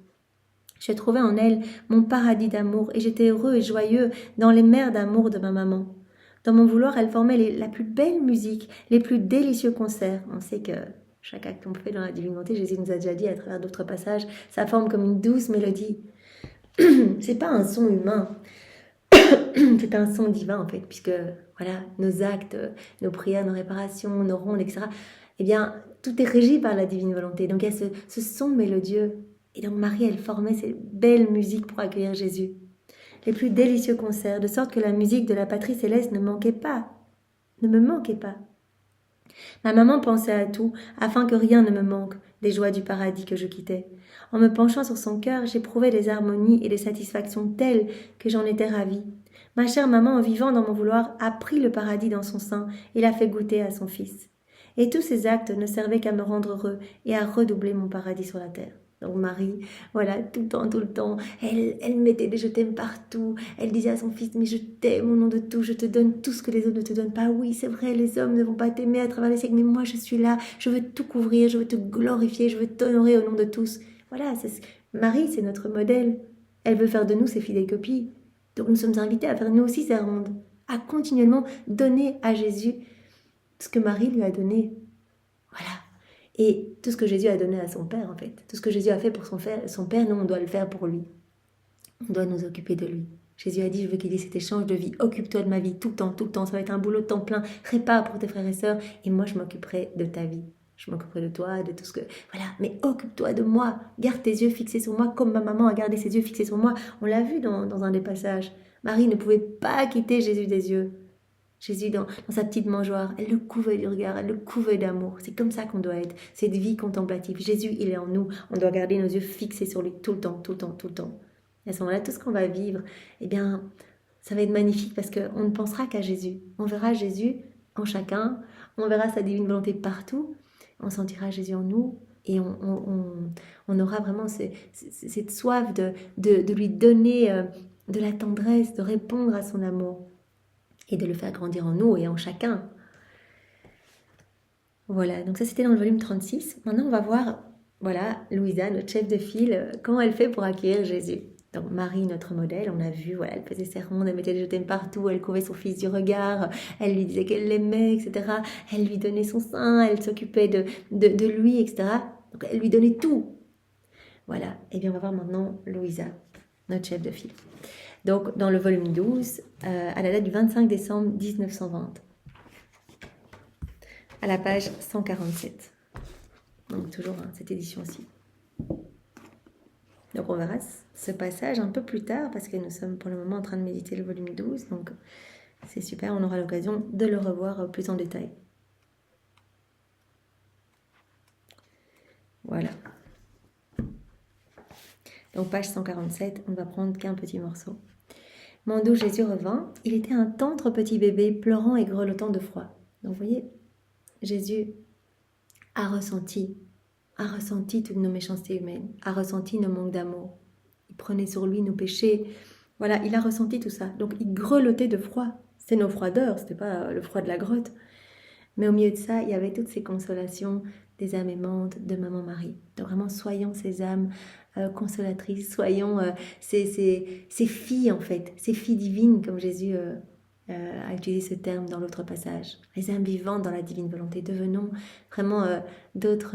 J'ai trouvé en elle mon paradis d'amour et j'étais heureux et joyeux dans les mers d'amour de ma maman. Dans mon vouloir, elle formait la plus belle musique, les plus délicieux concerts. On sait que chaque acte qu'on fait dans la divinité, Jésus nous a déjà dit à travers d'autres passages, ça forme comme une douce mélodie. C'est pas un son humain, c'est un son divin en fait, puisque voilà, nos actes, nos prières, nos réparations, nos rondes, etc., eh bien, tout est régi par la divine volonté. Donc il y a ce son mélodieux. Et donc Marie, elle formait ces belles musiques pour accueillir Jésus. Les plus délicieux concerts, de sorte que la musique de la patrie céleste ne me manquait pas. Ma maman pensait à tout, afin que rien ne me manque des joies du paradis que je quittais. En me penchant sur son cœur, j'éprouvais des harmonies et des satisfactions telles que j'en étais ravie. Ma chère maman, en vivant dans mon vouloir, a pris le paradis dans son sein et l'a fait goûter à son fils. Et tous ces actes ne servaient qu'à me rendre heureux et à redoubler mon paradis sur la terre. Donc Marie, voilà, tout le temps, elle mettait des je t'aime partout. Elle disait à son fils, mais je t'aime au nom de tout, je te donne tout ce que les autres ne te donnent pas. Oui, c'est vrai, les hommes ne vont pas t'aimer à travers les siècles, mais moi je suis là, je veux tout couvrir, je veux te glorifier, je veux t'honorer au nom de tous. Voilà, Marie, c'est notre modèle. Elle veut faire de nous ses fidèles copies. Donc nous sommes invités à faire nous aussi ces rondes, à continuellement donner à Jésus ce que Marie lui a donné. Voilà. Et tout ce que Jésus a donné à son Père, en fait. Tout ce que Jésus a fait pour son Père, nous, on doit le faire pour lui. On doit nous occuper de lui. Jésus a dit, je veux qu'il y ait cet échange de vie. Occupe-toi de ma vie tout le temps. Ça va être un boulot de temps plein. Répare pour tes frères et sœurs. Et moi, je m'occuperai de ta vie. Je m'occuperai de toi, de tout ce que... Voilà, mais occupe-toi de moi. Garde tes yeux fixés sur moi comme ma maman a gardé ses yeux fixés sur moi. On l'a vu dans un des passages. Marie ne pouvait pas quitter Jésus des yeux. Jésus, dans sa petite mangeoire, elle le couvait du regard, elle le couvait d'amour. C'est comme ça qu'on doit être, cette vie contemplative. Jésus, il est en nous. On doit garder nos yeux fixés sur lui tout le temps. Et à ce moment-là, tout ce qu'on va vivre, eh bien, ça va être magnifique parce qu'on ne pensera qu'à Jésus. On verra Jésus en chacun, on verra sa divine volonté partout, on sentira Jésus en nous, Et on aura vraiment cette soif de lui donner de la tendresse, de répondre à son amour et de le faire grandir en nous et en chacun. Voilà, donc ça c'était dans le volume 36. Maintenant on va voir, voilà, Louisa, notre chef de file, comment elle fait pour accueillir Jésus. Donc Marie, notre modèle, on a vu, voilà, elle faisait ses rondes, elle mettait des je t'aime partout, elle couvait son fils du regard, elle lui disait qu'elle l'aimait, etc. Elle lui donnait son sein, elle s'occupait de lui, etc. Donc elle lui donnait tout. Voilà, et bien on va voir maintenant Louisa, notre chef de file. Donc dans le volume 12, à la date du 25 décembre 1920. À la page 147. Donc toujours cette édition-ci. Donc on verra ce passage un peu plus tard parce que nous sommes pour le moment en train de méditer le volume 12. Donc c'est super, on aura l'occasion de le revoir plus en détail. Voilà. Donc page 147, on ne va prendre qu'un petit morceau. Mon doux Jésus revint, il était un tendre petit bébé pleurant et grelottant de froid. Donc vous voyez, Jésus a ressenti toutes nos méchancetés humaines, a ressenti nos manques d'amour. Il prenait sur lui nos péchés. Voilà, il a ressenti tout ça. Donc il grelottait de froid. C'est nos froideurs, c'était pas le froid de la grotte. Mais au milieu de ça, il y avait toutes ces consolations des âmes aimantes de Maman Marie. Donc vraiment, soyons ces âmes consolatrices, soyons ces filles en fait, ces filles divines comme Jésus a utilisé ce terme dans l'autre passage. Les âmes vivantes dans la divine volonté. Devenons vraiment d'autres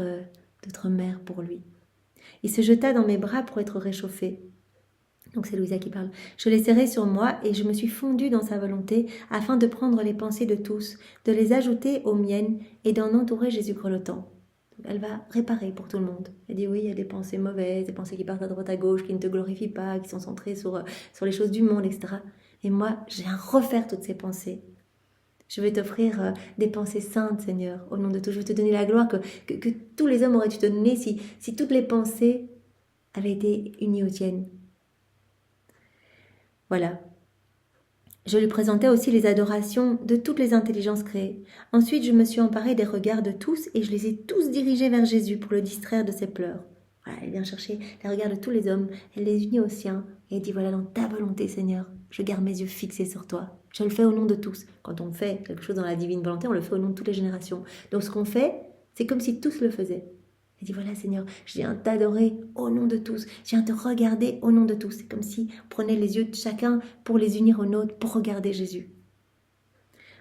mères pour lui. Il se jeta dans mes bras pour être réchauffé. Donc c'est Louisa qui parle. Je l'ai serré sur moi et je me suis fondue dans sa volonté afin de prendre les pensées de tous, de les ajouter aux miennes et d'en entourer Jésus grelottant. Elle va réparer pour tout le monde. Elle dit oui, il y a des pensées mauvaises, des pensées qui partent à droite à gauche, qui ne te glorifient pas, qui sont centrées sur les choses du monde, etc. Et moi, je viens refaire toutes ces pensées. Je vais t'offrir des pensées saintes, Seigneur, au nom de tout. Je veux te donner la gloire que tous les hommes auraient dû te donner si toutes les pensées avaient été unies aux tiennes. Voilà. Je lui présentais aussi les adorations de toutes les intelligences créées. Ensuite, je me suis emparée des regards de tous et je les ai tous dirigés vers Jésus pour le distraire de ses pleurs. Voilà, elle vient chercher les regards de tous les hommes, elle les unit aux siens et elle dit voilà, dans ta volonté, Seigneur, je garde mes yeux fixés sur toi. Je le fais au nom de tous. Quand on fait quelque chose dans la divine volonté, on le fait au nom de toutes les générations. Donc ce qu'on fait, c'est comme si tous le faisaient. Elle dit voilà Seigneur, je viens t'adorer au nom de tous, je viens te regarder au nom de tous. C'est comme si on prenait les yeux de chacun pour les unir aux nôtres, pour regarder Jésus.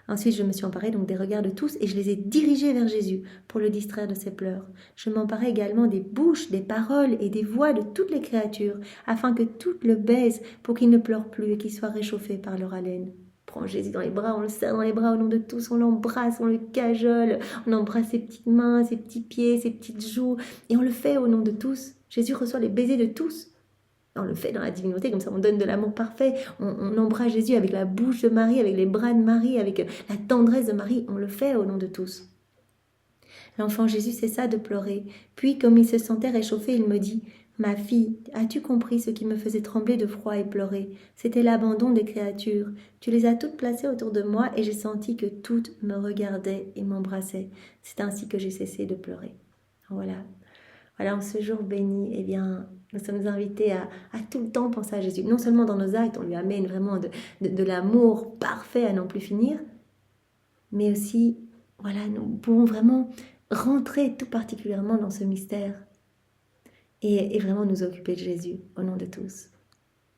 Ensuite, je me suis emparée donc des regards de tous et je les ai dirigés vers Jésus pour le distraire de ses pleurs. Je m'emparais également des bouches, des paroles et des voix de toutes les créatures, afin que toutes le baisent pour qu'il ne pleure plus et qu'il soit réchauffé par leur haleine. On prend Jésus dans les bras, on le serre dans les bras au nom de tous, on l'embrasse, on le cajole, on embrasse ses petites mains, ses petits pieds, ses petites joues, et on le fait au nom de tous. Jésus reçoit les baisers de tous. On le fait dans la divinité, comme ça on donne de l'amour parfait, on embrasse Jésus avec la bouche de Marie, avec les bras de Marie, avec la tendresse de Marie, on le fait au nom de tous. L'enfant Jésus cessa de pleurer, puis comme il se sentait réchauffé, il me dit « Ma fille, as-tu compris ce qui me faisait trembler de froid et pleurer? C'était l'abandon des créatures. Tu les as toutes placées autour de moi et j'ai senti que toutes me regardaient et m'embrassaient. C'est ainsi que j'ai cessé de pleurer. » Voilà. Voilà, en ce jour béni, eh bien, nous sommes invités à tout le temps penser à Jésus. Non seulement dans nos actes, on lui amène vraiment de l'amour parfait à n'en plus finir, mais aussi, voilà, nous pouvons vraiment rentrer tout particulièrement dans ce mystère et vraiment nous occuper de Jésus au nom de tous.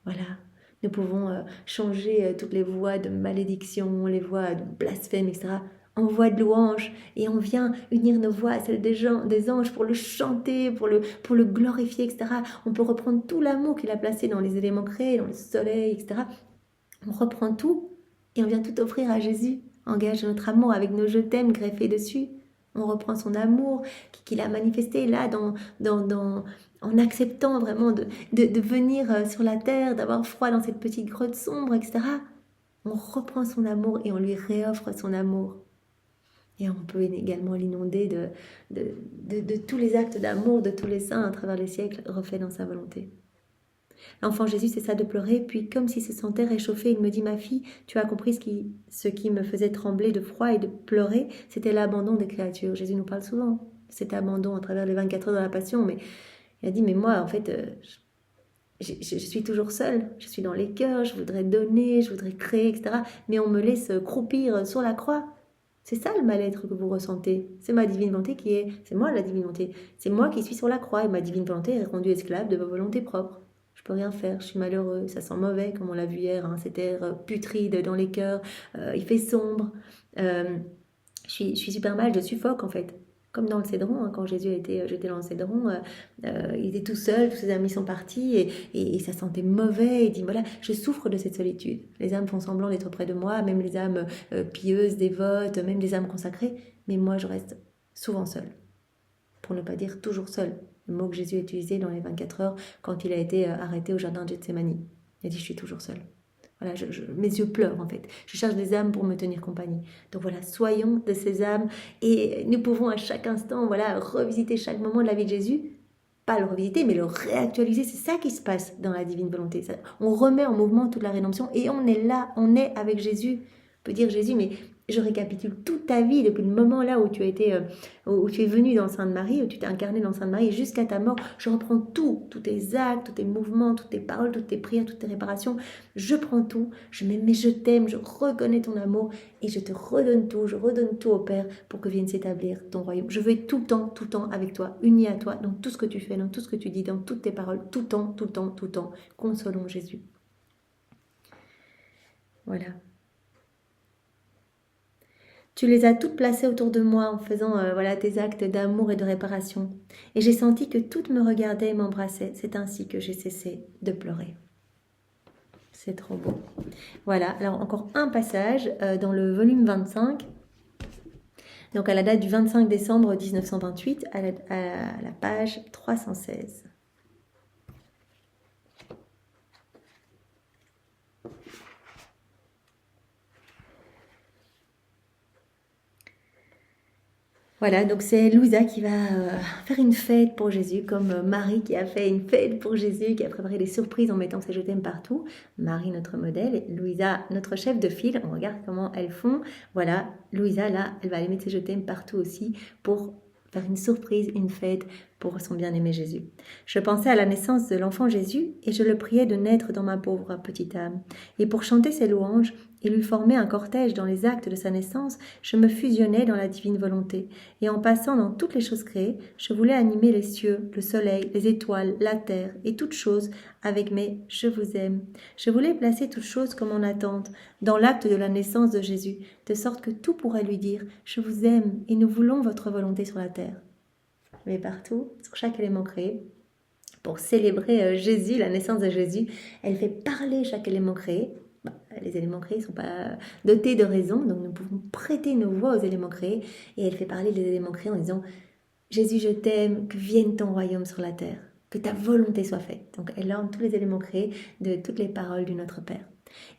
Voilà, nous pouvons changer toutes les voies de malédiction, les voies de blasphème, etc., en voix de louange, et on vient unir nos voix à celles des anges pour le chanter, pour le glorifier, etc. On peut reprendre tout l'amour qu'il a placé dans les éléments créés, dans le soleil, etc. On reprend tout et on vient tout offrir à Jésus. Engage notre amour avec nos je t'aime greffés dessus. On reprend son amour qu'il a manifesté là en acceptant vraiment de venir sur la terre, d'avoir froid dans cette petite grotte sombre, etc. On reprend son amour et on lui réoffre son amour. Et on peut également l'inonder de tous les actes d'amour de tous les saints à travers les siècles, refaits dans sa volonté. L'enfant Jésus cessa de pleurer, puis comme s'il se sentait réchauffé, il me dit « Ma fille, tu as compris ce qui me faisait trembler de froid et de pleurer, c'était l'abandon des créatures. » Jésus nous parle souvent cet abandon à travers les 24 heures de la Passion, mais il a dit, mais moi, en fait, je suis toujours seule, je suis dans les cœurs, je voudrais donner, je voudrais créer, etc. Mais on me laisse croupir sur la croix. C'est ça le mal-être que vous ressentez. C'est ma divine volonté c'est moi la divine volonté. C'est moi qui suis sur la croix et ma divine volonté est rendue esclave de ma volonté propre. Je peux rien faire, je suis malheureux, ça sent mauvais comme on l'a vu hier, hein, cet air putride dans les cœurs, il fait sombre. Je suis super mal, je suffoque en fait. Comme dans le Cédron, hein, quand Jésus a été jeté dans le Cédron, il était tout seul, tous ses amis sont partis et ça sentait mauvais. Il dit voilà, je souffre de cette solitude. Les âmes font semblant d'être près de moi, même les âmes pieuses, dévotes, même les âmes consacrées. Mais moi, je reste souvent seule, pour ne pas dire toujours seule. Le mot que Jésus a utilisé dans les 24 heures quand il a été arrêté au jardin de Gethsémani. Il a dit je suis toujours seule. Voilà, mes yeux pleurent en fait. Je cherche des âmes pour me tenir compagnie. Donc voilà, soyons de ces âmes et nous pouvons à chaque instant, voilà, revisiter chaque moment de la vie de Jésus. Pas le revisiter, mais le réactualiser. C'est ça qui se passe dans la divine volonté. On remet en mouvement toute la rédemption et on est là, on est avec Jésus. On peut dire Jésus, mais je récapitule toute ta vie depuis le moment là où tu as été, où tu es venu dans le sein de Marie, où tu t'es incarné dans le sein de Marie, jusqu'à ta mort. Je reprends tout, tous tes actes, tous tes mouvements, toutes tes paroles, toutes tes prières, toutes tes réparations. Je prends tout, je m'aime, mais je t'aime, je reconnais ton amour et je te redonne tout, je redonne tout au Père pour que vienne s'établir ton royaume. Je veux être tout le temps avec toi, uni à toi, dans tout ce que tu fais, dans tout ce que tu dis, dans toutes tes paroles, tout le temps, tout le temps, tout le temps. Consolons Jésus. Voilà. Tu les as toutes placées autour de moi en faisant voilà, tes actes d'amour et de réparation. Et j'ai senti que toutes me regardaient et m'embrassaient. C'est ainsi que j'ai cessé de pleurer. C'est trop beau. Voilà, alors encore un passage dans le volume 25. Donc à la date du 25 décembre 1928, à la page 316. Voilà, donc c'est Louisa qui va faire une fête pour Jésus, comme Marie qui a fait une fête pour Jésus, qui a préparé des surprises en mettant ses je t'aime partout. Marie, notre modèle, et Louisa, notre chef de file. On regarde comment elles font. Voilà, Louisa, là, elle va aller mettre ses je t'aime partout aussi pour faire une surprise, une fête pour son bien-aimé Jésus. Je pensais à la naissance de l'enfant Jésus et je le priais de naître dans ma pauvre petite âme. Et pour chanter ses louanges et lui former un cortège dans les actes de sa naissance, je me fusionnais dans la divine volonté. Et en passant dans toutes les choses créées, je voulais animer les cieux, le soleil, les étoiles, la terre et toutes choses avec mes « je vous aime ». Je voulais placer toutes choses comme en attente dans l'acte de la naissance de Jésus, de sorte que tout pourrait lui dire « je vous aime et nous voulons votre volonté sur la terre ». Mais partout, sur chaque élément créé, pour célébrer Jésus, la naissance de Jésus, elle fait parler chaque élément créé. Les éléments créés ne sont pas dotés de raison, donc nous pouvons prêter nos voix aux éléments créés, et elle fait parler les éléments créés en disant « Jésus, je t'aime, que vienne ton royaume sur la terre, que ta volonté soit faite ». Donc elle orne tous les éléments créés de toutes les paroles du Notre Père.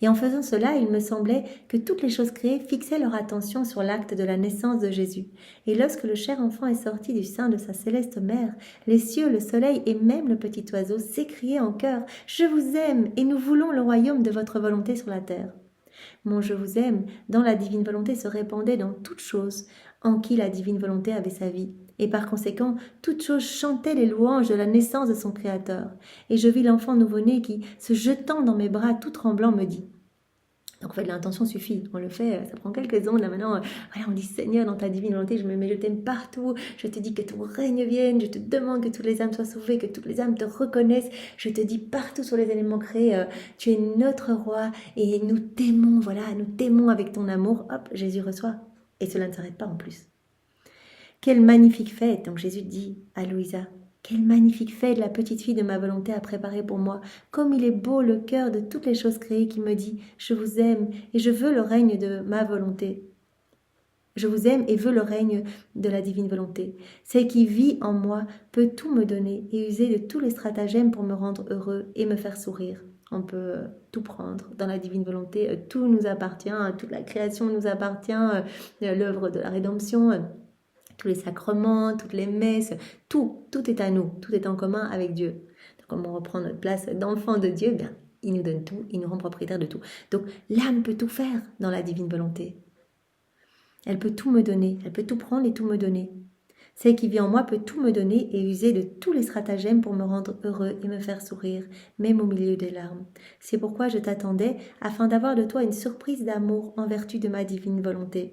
Et en faisant cela, il me semblait que toutes les choses créées fixaient leur attention sur l'acte de la naissance de Jésus. Et lorsque le cher enfant est sorti du sein de sa céleste mère, les cieux, le soleil et même le petit oiseau s'écriaient en chœur « Je vous aime et nous voulons le royaume de votre volonté sur la terre ». Mon « je vous aime » dans la divine volonté se répandait dans toutes choses en qui la divine volonté avait sa vie. Et par conséquent, toute chose chantait les louanges de la naissance de son Créateur. Et je vis l'enfant nouveau-né qui, se jetant dans mes bras tout tremblant, me dit. Donc en fait, l'intention suffit. On le fait, ça prend quelques secondes. Là maintenant, voilà, on dit Seigneur, dans ta divine volonté, je t'aime partout. Je te dis que ton règne vienne. Je te demande que toutes les âmes soient sauvées, que toutes les âmes te reconnaissent. Je te dis partout sur les éléments créés, tu es notre roi et nous t'aimons. Voilà, nous t'aimons avec ton amour. Hop, Jésus reçoit. Et cela ne s'arrête pas en plus. Quelle magnifique fête, donc Jésus dit à Louisa, quelle magnifique fête la petite fille de ma volonté a préparée pour moi. Comme il est beau le cœur de toutes les choses créées qui me dit, je vous aime et je veux le règne de ma volonté. Je vous aime et veux le règne de la divine volonté. Celle qui vit en moi peut tout me donner et user de tous les stratagèmes pour me rendre heureux et me faire sourire. On peut tout prendre dans la divine volonté, tout nous appartient, toute la création nous appartient, l'œuvre de la rédemption, tous les sacrements, toutes les messes, tout est à nous, tout est en commun avec Dieu. Donc, comme on reprend notre place d'enfant de Dieu, bien, il nous donne tout, il nous rend propriétaires de tout. Donc l'âme peut tout faire dans la divine volonté. Elle peut tout me donner, elle peut tout prendre et tout me donner. C'est qui vit en moi peut tout me donner et user de tous les stratagèmes pour me rendre heureux et me faire sourire, même au milieu des larmes. C'est pourquoi je t'attendais, afin d'avoir de toi une surprise d'amour en vertu de ma divine volonté.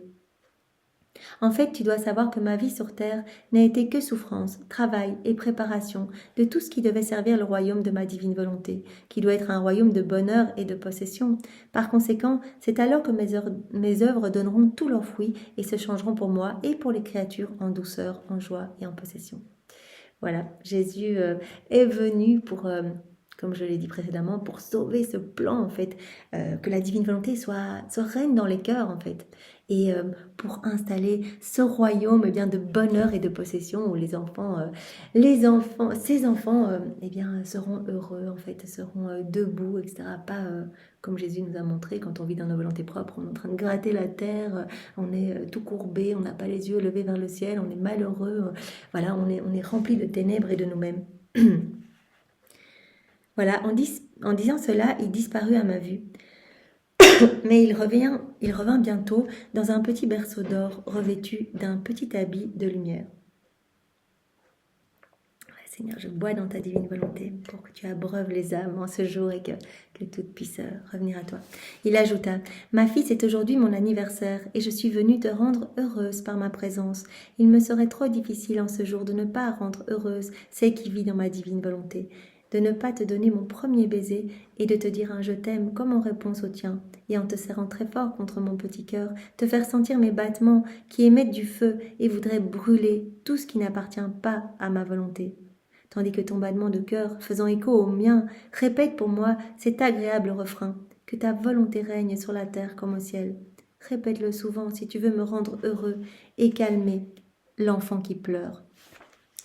En fait, tu dois savoir que ma vie sur terre n'a été que souffrance, travail et préparation de tout ce qui devait servir le royaume de ma divine volonté, qui doit être un royaume de bonheur et de possession. Par conséquent, c'est alors que mes œuvres donneront tous leurs fruits et se changeront pour moi et pour les créatures en douceur, en joie et en possession. Voilà, Jésus est venu pour, comme je l'ai dit précédemment, pour sauver ce plan en fait, que la divine volonté soit reine dans les cœurs en fait, et pour installer ce royaume eh bien, de bonheur et de possession où ces enfants eh bien, seront heureux en fait, seront debout, etc. Pas comme Jésus nous a montré quand on vit dans nos volontés propres, on est en train de gratter la terre, on est tout courbé, on n'a pas les yeux levés vers le ciel, on est malheureux, voilà, on est rempli de ténèbres et de nous-mêmes. Voilà, en disant cela, il disparut à ma vue. Mais il revint bientôt dans un petit berceau d'or revêtu d'un petit habit de lumière. Ouais, Seigneur, je bois dans ta divine volonté pour que tu abreuves les âmes en ce jour et que tout puisse revenir à toi. Il ajouta, ma fille, c'est aujourd'hui mon anniversaire et je suis venue te rendre heureuse par ma présence. Il me serait trop difficile en ce jour de ne pas rendre heureuse celle qui vit dans ma divine volonté, de ne pas te donner mon premier baiser et de te dire un je t'aime comme en réponse au tien, et en te serrant très fort contre mon petit cœur, te faire sentir mes battements qui émettent du feu et voudraient brûler tout ce qui n'appartient pas à ma volonté. Tandis que ton battement de cœur, faisant écho au mien, répète pour moi cet agréable refrain, que ta volonté règne sur la terre comme au ciel. Répète-le souvent si tu veux me rendre heureux et calmer l'enfant qui pleure.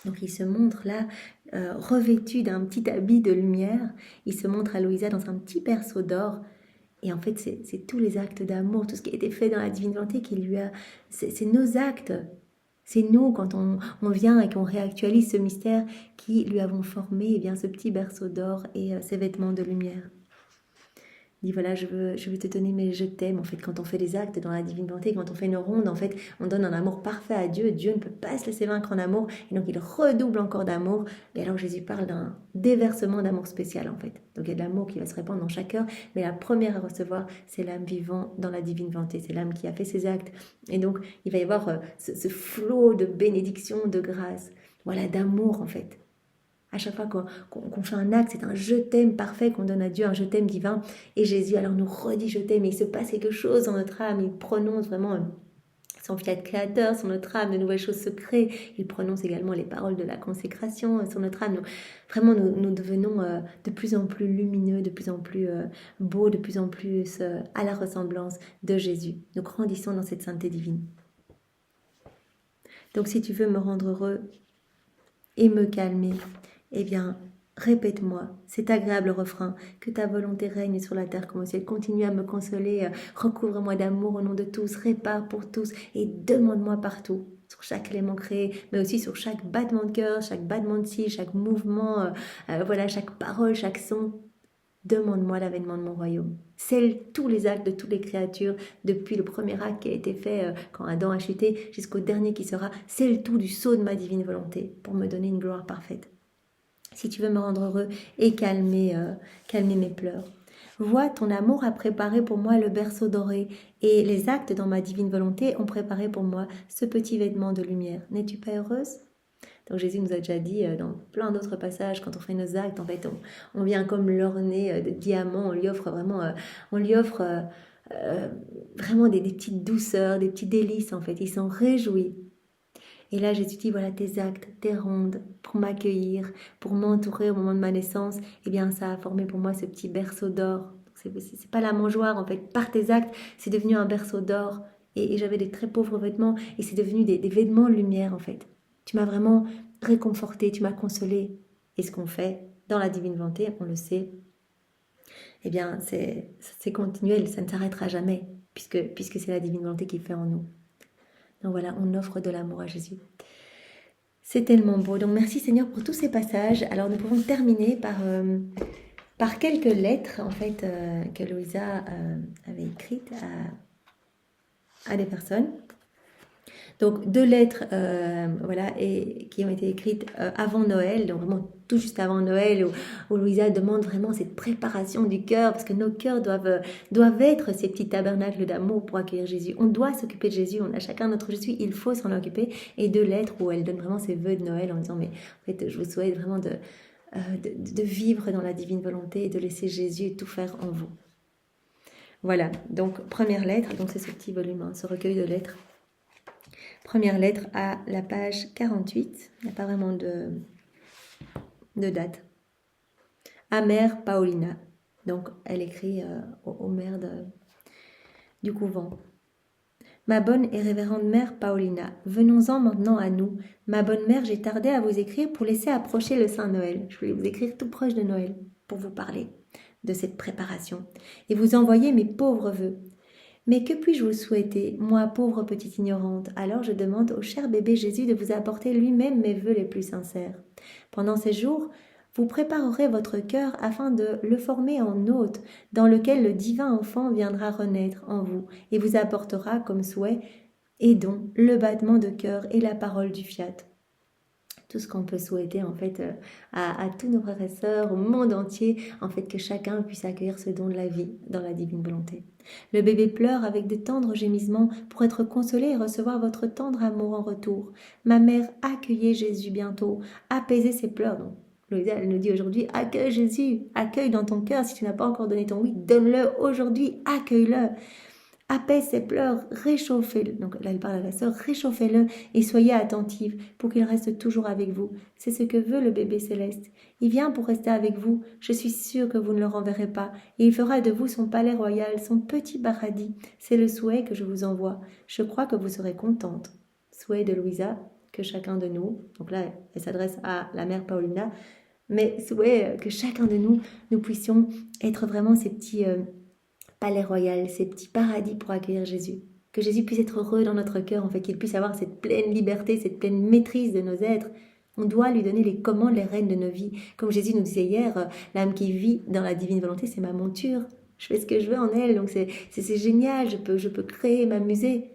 Donc il se montre là, revêtu d'un petit habit de lumière, il se montre à Louisa dans un petit berceau d'or, et en fait c'est tous les actes d'amour, tout ce qui a été fait dans la divine volonté qui lui a... C'est nos actes, c'est nous quand on vient et qu'on réactualise ce mystère qui lui avons formé eh bien, ce petit berceau d'or et ces vêtements de lumière. Il dit voilà, je veux te donner mes je t'aime. En fait, quand on fait des actes dans la divine volonté, quand on fait une ronde, en fait, on donne un amour parfait à Dieu. Dieu ne peut pas se laisser vaincre en amour. Et donc, il redouble encore d'amour. Et alors, Jésus parle d'un déversement d'amour spécial, en fait. Donc, il y a de l'amour qui va se répandre dans chaque cœur. Mais la première à recevoir, c'est l'âme vivant dans la divine volonté. C'est l'âme qui a fait ses actes. Et donc, il va y avoir ce flot de bénédiction, de grâce. Voilà, d'amour, en fait. À chaque fois qu'on fait un acte, c'est un je t'aime parfait qu'on donne à Dieu, un je t'aime divin. Et Jésus alors nous redit je t'aime et il se passe quelque chose dans notre âme. Il prononce vraiment son fiat créateur sur notre âme, de nouvelles choses se créent. Il prononce également les paroles de la consécration sur notre âme. Vraiment, nous devenons de plus en plus lumineux, de plus en plus beaux, de plus en plus à la ressemblance de Jésus. Nous grandissons dans cette sainteté divine. Donc si tu veux me rendre heureux et me calmer, eh bien, répète-moi cet agréable refrain, que ta volonté règne sur la terre comme au ciel. Continue à me consoler, recouvre-moi d'amour au nom de tous, répare pour tous et demande-moi partout, sur chaque élément créé, mais aussi sur chaque battement de cœur, chaque battement de cils, chaque mouvement, voilà, chaque parole, chaque son. Demande-moi l'avènement de mon royaume. Scelle tous les actes de toutes les créatures, depuis le premier acte qui a été fait quand Adam a chuté, jusqu'au dernier qui sera. Scelle tout du sceau de ma divine volonté pour me donner une gloire parfaite. Si tu veux me rendre heureux et calmer mes pleurs. Vois, ton amour a préparé pour moi le berceau doré et les actes dans ma divine volonté ont préparé pour moi ce petit vêtement de lumière. N'es-tu pas heureuse ? Donc Jésus nous a déjà dit dans plein d'autres passages, quand on fait nos actes, en fait, on vient comme l'orner de diamants, on lui offre vraiment, vraiment des petites douceurs, des petits délices en fait. Il s'en réjouit. Et là, Jésus dit, voilà, tes actes, tes rondes, pour m'accueillir, pour m'entourer au moment de ma naissance, eh bien, ça a formé pour moi ce petit berceau d'or. C'est pas la mangeoire, en fait. Par tes actes, c'est devenu un berceau d'or. Et j'avais des très pauvres vêtements, et c'est devenu des vêtements de lumière, en fait. Tu m'as vraiment réconforté, tu m'as consolé. Et ce qu'on fait dans la divine volonté, on le sait, eh bien, c'est continuel, ça ne s'arrêtera jamais, puisque c'est la divine volonté qui fait en nous. Donc voilà, on offre de l'amour à Jésus. C'est tellement beau. Donc merci Seigneur pour tous ces passages. Alors nous pouvons terminer par quelques lettres en fait que Louisa avait écrites à des personnes. Donc 2 lettres voilà, et, qui ont été écrites avant Noël, donc vraiment tout juste avant Noël, où Louisa demande vraiment cette préparation du cœur, parce que nos cœurs doivent être ces petits tabernacles d'amour pour accueillir Jésus. On doit s'occuper de Jésus, on a chacun notre Jésus, il faut s'en occuper. Et 2 lettres où elle donne vraiment ses vœux de Noël en disant, mais en fait, je vous souhaite vraiment de vivre dans la divine volonté et de laisser Jésus tout faire en vous. Voilà, donc première lettre, donc c'est ce petit volume, hein, ce recueil de lettres. Première lettre à la page 48, il n'y a pas vraiment de date. À Mère Paulina, donc elle écrit aux mères du couvent. Ma bonne et révérende mère Paulina, venons-en maintenant à nous. Ma bonne mère, j'ai tardé à vous écrire pour laisser approcher le Saint Noël. Je voulais vous écrire tout proche de Noël pour vous parler de cette préparation et vous envoyer mes pauvres vœux. Mais que puis-je vous souhaiter, moi pauvre petite ignorante? Alors je demande au cher bébé Jésus de vous apporter lui-même mes vœux les plus sincères. Pendant ces jours, vous préparerez votre cœur afin de le former en hôte, dans lequel le divin enfant viendra renaître en vous et vous apportera comme souhait et don le battement de cœur et la parole du fiat. Tout ce qu'on peut souhaiter en fait à tous nos frères et sœurs, au monde entier, en fait que chacun puisse accueillir ce don de la vie dans la divine volonté. Le bébé pleure avec de tendres gémissements pour être consolé et recevoir votre tendre amour en retour. Ma mère, accueillez Jésus bientôt, apaisez ses pleurs. Donc, Louisa, elle nous dit aujourd'hui, accueille Jésus, accueille dans ton cœur. Si tu n'as pas encore donné ton oui, donne-le aujourd'hui, accueille-le. Apaise ses pleurs, réchauffez-le. Donc là, elle parle à la sœur, réchauffez-le et soyez attentive pour qu'il reste toujours avec vous. C'est ce que veut le bébé céleste. Il vient pour rester avec vous. Je suis sûre que vous ne le renverrez pas. Et il fera de vous son palais royal, son petit paradis. C'est le souhait que je vous envoie. Je crois que vous serez contente. Souhait de Louisa, que chacun de nous, donc là, elle s'adresse à la mère Paulina, mais souhait que chacun de nous puissions être vraiment ces petits... palais royal, ces petits paradis pour accueillir Jésus. Que Jésus puisse être heureux dans notre cœur, en fait, qu'il puisse avoir cette pleine liberté, cette pleine maîtrise de nos êtres. On doit lui donner les commandes, les rênes de nos vies. Comme Jésus nous disait hier, l'âme qui vit dans la divine volonté, c'est ma monture. Je fais ce que je veux en elle, donc c'est génial, je peux créer, m'amuser.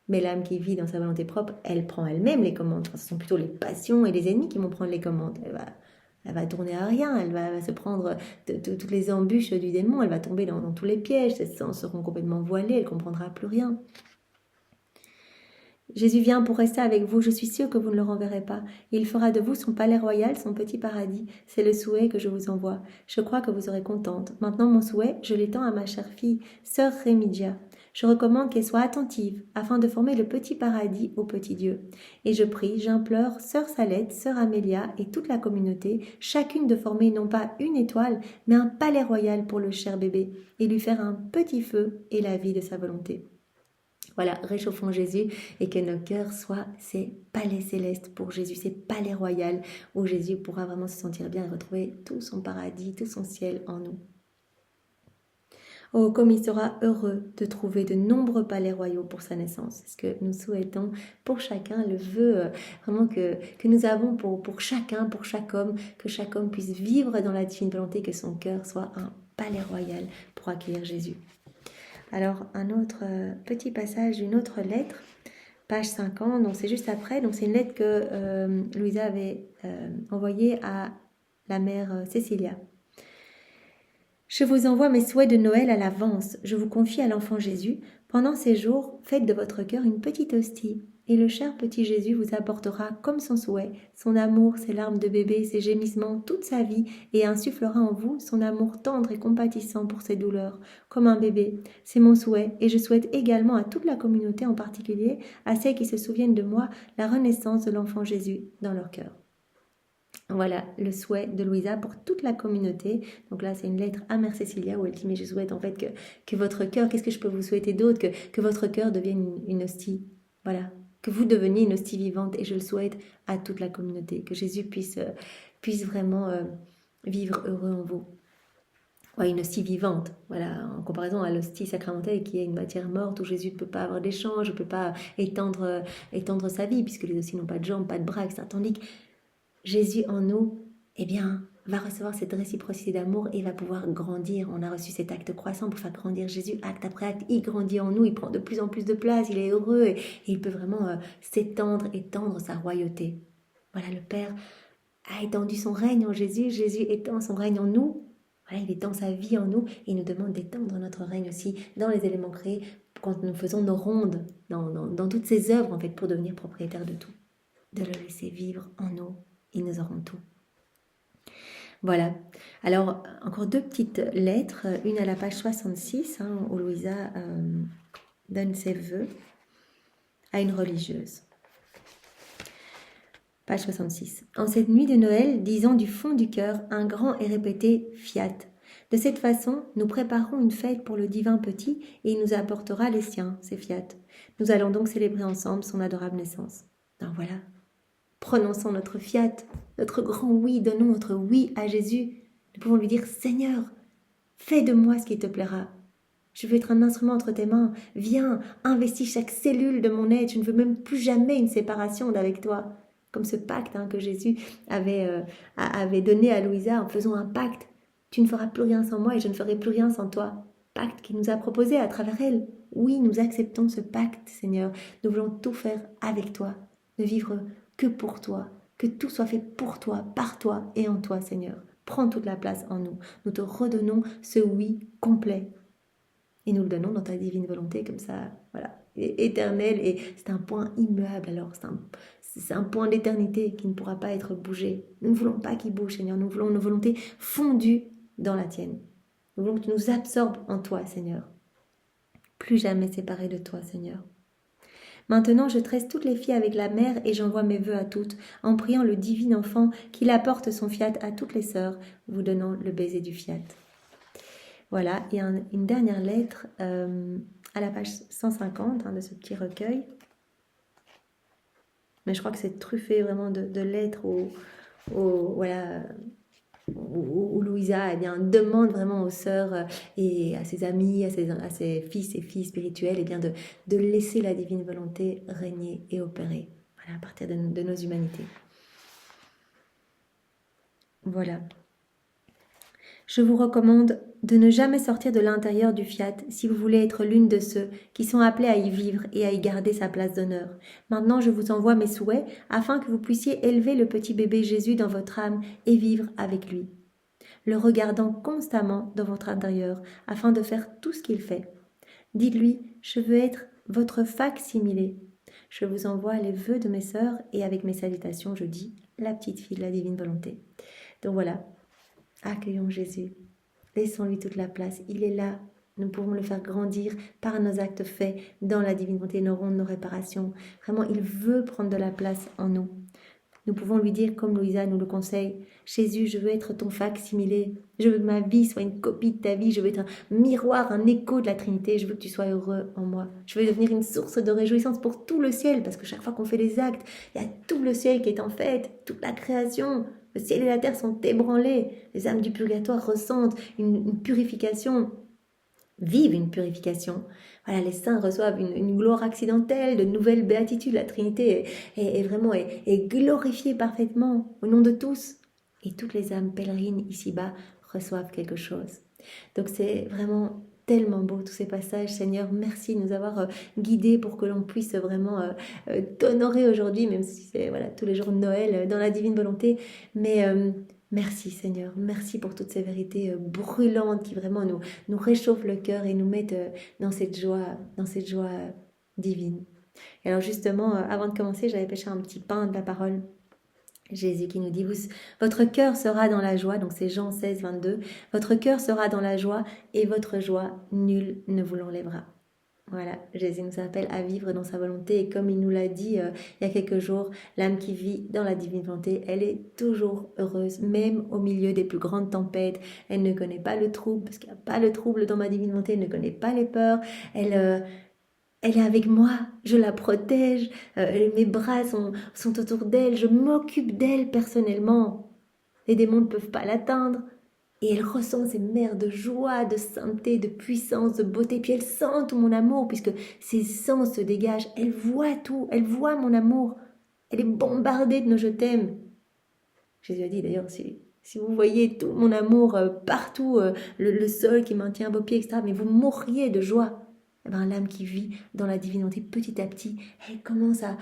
Mais l'âme qui vit dans sa volonté propre, elle prend elle-même les commandes. Enfin, ce sont plutôt les passions et les ennemis qui vont prendre les commandes. Elle va tourner à rien, elle va se prendre toutes les embûches du démon, elle va tomber dans tous les pièges, ses sens seront complètement voilés, elle ne comprendra plus rien. Jésus vient pour rester avec vous, je suis sûre que vous ne le renverrez pas. Il fera de vous son palais royal, son petit paradis. C'est le souhait que je vous envoie. Je crois que vous serez contente. Maintenant, mon souhait, je l'étends à ma chère fille, sœur Rémidia. Je recommande qu'elle soit attentive, afin de former le petit paradis au petit Dieu. Et je prie, j'implore, sœur Salette, sœur Amélia et toute la communauté, chacune de former non pas une étoile, mais un palais royal pour le cher bébé, et lui faire un petit feu et la vie de sa volonté. Voilà, réchauffons Jésus et que nos cœurs soient ces palais célestes pour Jésus, ces palais royaux où Jésus pourra vraiment se sentir bien et retrouver tout son paradis, tout son ciel en nous. Oh, comme il sera heureux de trouver de nombreux palais royaux pour sa naissance. C'est ce que nous souhaitons pour chacun, le vœu vraiment que nous avons pour chacun, pour chaque homme, que chaque homme puisse vivre dans la divine volonté, que son cœur soit un palais royal pour accueillir Jésus. Alors, un autre petit passage d'une autre lettre, page 50, donc c'est juste après. Donc, c'est une lettre que Louisa avait envoyée à la mère Cécilia. Je vous envoie mes souhaits de Noël à l'avance. Je vous confie à l'enfant Jésus. Pendant ces jours, faites de votre cœur une petite hostie. Et le cher petit Jésus vous apportera, comme son souhait, son amour, ses larmes de bébé, ses gémissements, toute sa vie, et insufflera en vous son amour tendre et compatissant pour ses douleurs, comme un bébé. C'est mon souhait, et je souhaite également à toute la communauté, en particulier à celles qui se souviennent de moi, la renaissance de l'enfant Jésus dans leur cœur. Voilà le souhait de Louisa pour toute la communauté. Donc là, c'est une lettre à Mère Cécilia où elle dit, mais je souhaite en fait que votre cœur, qu'est-ce que je peux vous souhaiter d'autre que votre cœur devienne une hostie. Voilà, que vous deveniez une hostie vivante, et je le souhaite à toute la communauté, que Jésus puisse vraiment vivre heureux en vous. Ouais, une hostie vivante, voilà, en comparaison à l'hostie sacramentelle qui est une matière morte où Jésus ne peut pas avoir d'échange, ne peut pas étendre sa vie, puisque les hosties n'ont pas de jambes, pas de bras, etc. Tandis que Jésus en nous, eh bien, va recevoir cette réciprocité d'amour et va pouvoir grandir. On a reçu cet acte croissant pour faire grandir Jésus, acte après acte. Il grandit en nous, il prend de plus en plus de place, il est heureux et il peut vraiment s'étendre, étendre sa royauté. Voilà, le Père a étendu son règne en Jésus, Jésus étend son règne en nous. Voilà, il étend sa vie en nous et il nous demande d'étendre notre règne aussi dans les éléments créés quand nous faisons nos rondes, dans toutes ses œuvres en fait, pour devenir propriétaire de tout. De le laisser vivre en nous et nous aurons tout. Voilà, alors encore deux petites lettres, une à la page 66 où Louisa donne ses vœux à une religieuse. Page 66. En cette nuit de Noël, disons du fond du cœur un grand et répété fiat. De cette façon, nous préparons une fête pour le divin petit et il nous apportera les siens, ces fiat. Nous allons donc célébrer ensemble son adorable naissance. Donc voilà, prononçons notre fiat, notre grand oui, donnons notre oui à Jésus. Nous pouvons lui dire, Seigneur, fais de moi ce qui te plaira. Je veux être un instrument entre tes mains. Viens, investis chaque cellule de mon être. Je ne veux même plus jamais une séparation d'avec toi. Comme ce pacte que Jésus avait donné à Louisa en faisant un pacte. Tu ne feras plus rien sans moi et je ne ferai plus rien sans toi. Pacte qu'il nous a proposé à travers elle. Oui, nous acceptons ce pacte, Seigneur. Nous voulons tout faire avec toi. Ne vivre que pour toi. Que tout soit fait pour toi, par toi et en toi, Seigneur. Prends toute la place en nous. Nous te redonnons ce oui complet. Et nous le donnons dans ta divine volonté, comme ça, voilà, éternel. Et c'est un point immuable, alors c'est un point d'éternité qui ne pourra pas être bougé. Nous ne voulons pas qu'il bouge, Seigneur. Nous voulons nos volontés fondues dans la tienne. Nous voulons que tu nous absorbes en toi, Seigneur. Plus jamais séparés de toi, Seigneur. Maintenant, je tresse toutes les filles avec la mère et j'envoie mes vœux à toutes, en priant le divin enfant qu'il apporte son fiat à toutes les sœurs, vous donnant le baiser du fiat. Voilà, et une dernière lettre à la page 150 de ce petit recueil. Mais je crois que c'est truffé vraiment de lettres où Louisa demande vraiment aux sœurs et à ses amis, à ses fils et filles spirituels de laisser la divine volonté régner et opérer à partir de nos humanités. Voilà. Je vous recommande de ne jamais sortir de l'intérieur du fiat si vous voulez être l'une de ceux qui sont appelés à y vivre et à y garder sa place d'honneur. Maintenant, je vous envoie mes souhaits afin que vous puissiez élever le petit bébé Jésus dans votre âme et vivre avec lui, le regardant constamment dans votre intérieur afin de faire tout ce qu'il fait. Dites-lui, je veux être votre fac-similé. Je vous envoie les vœux de mes sœurs et avec mes salutations, je dis la petite fille de la divine volonté. Donc voilà. Accueillons Jésus, laissons-lui toute la place, il est là, nous pouvons le faire grandir par nos actes faits dans la divine volonté, nos rondes, nos réparations. Vraiment, il veut prendre de la place en nous. Nous pouvons lui dire, comme Louisa nous le conseille, Jésus, je veux être ton fac-similé, je veux que ma vie soit une copie de ta vie, je veux être un miroir, un écho de la Trinité, je veux que tu sois heureux en moi. Je veux devenir une source de réjouissance pour tout le ciel, parce que chaque fois qu'on fait des actes, il y a tout le ciel qui est en fête, toute la création. Le ciel et la terre sont ébranlés. Les âmes du purgatoire ressentent une purification, vivent une purification. Voilà, les saints reçoivent une gloire accidentelle, de nouvelles béatitudes. La Trinité est glorifiée parfaitement au nom de tous. Et toutes les âmes pèlerines ici-bas reçoivent quelque chose. Donc c'est vraiment tellement beau tous ces passages, Seigneur, merci de nous avoir guidés pour que l'on puisse vraiment t'honorer aujourd'hui, même si c'est tous les jours de Noël dans la divine volonté, mais merci Seigneur, merci pour toutes ces vérités brûlantes qui vraiment nous réchauffent le cœur et nous mettent dans cette joie divine. Et alors justement, avant de commencer, j'avais pêché un petit pain de la parole. Jésus qui nous dit, votre cœur sera dans la joie, donc c'est Jean 16, 22, votre cœur sera dans la joie et votre joie, nul ne vous l'enlèvera. Voilà, Jésus nous appelle à vivre dans sa volonté et comme il nous l'a dit il y a quelques jours, l'âme qui vit dans la divine volonté, elle est toujours heureuse, même au milieu des plus grandes tempêtes. Elle ne connaît pas le trouble, parce qu'il n'y a pas le trouble dans ma divine volonté, elle ne connaît pas les peurs, elle est avec moi, je la protège, mes bras sont autour d'elle, je m'occupe d'elle personnellement. Les démons ne peuvent pas l'atteindre. Et elle ressent ces mers de joie, de sainteté, de puissance, de beauté. Puis elle sent tout mon amour, puisque ses sens se dégagent. Elle voit tout, elle voit mon amour. Elle est bombardée de nos je t'aime. Jésus a dit d'ailleurs, si si vous voyez tout mon amour partout, le sol qui maintient vos pieds, etc., mais vous mourriez de joie. Eh ben, l'âme qui vit dans la divinité, petit à petit, elle commence à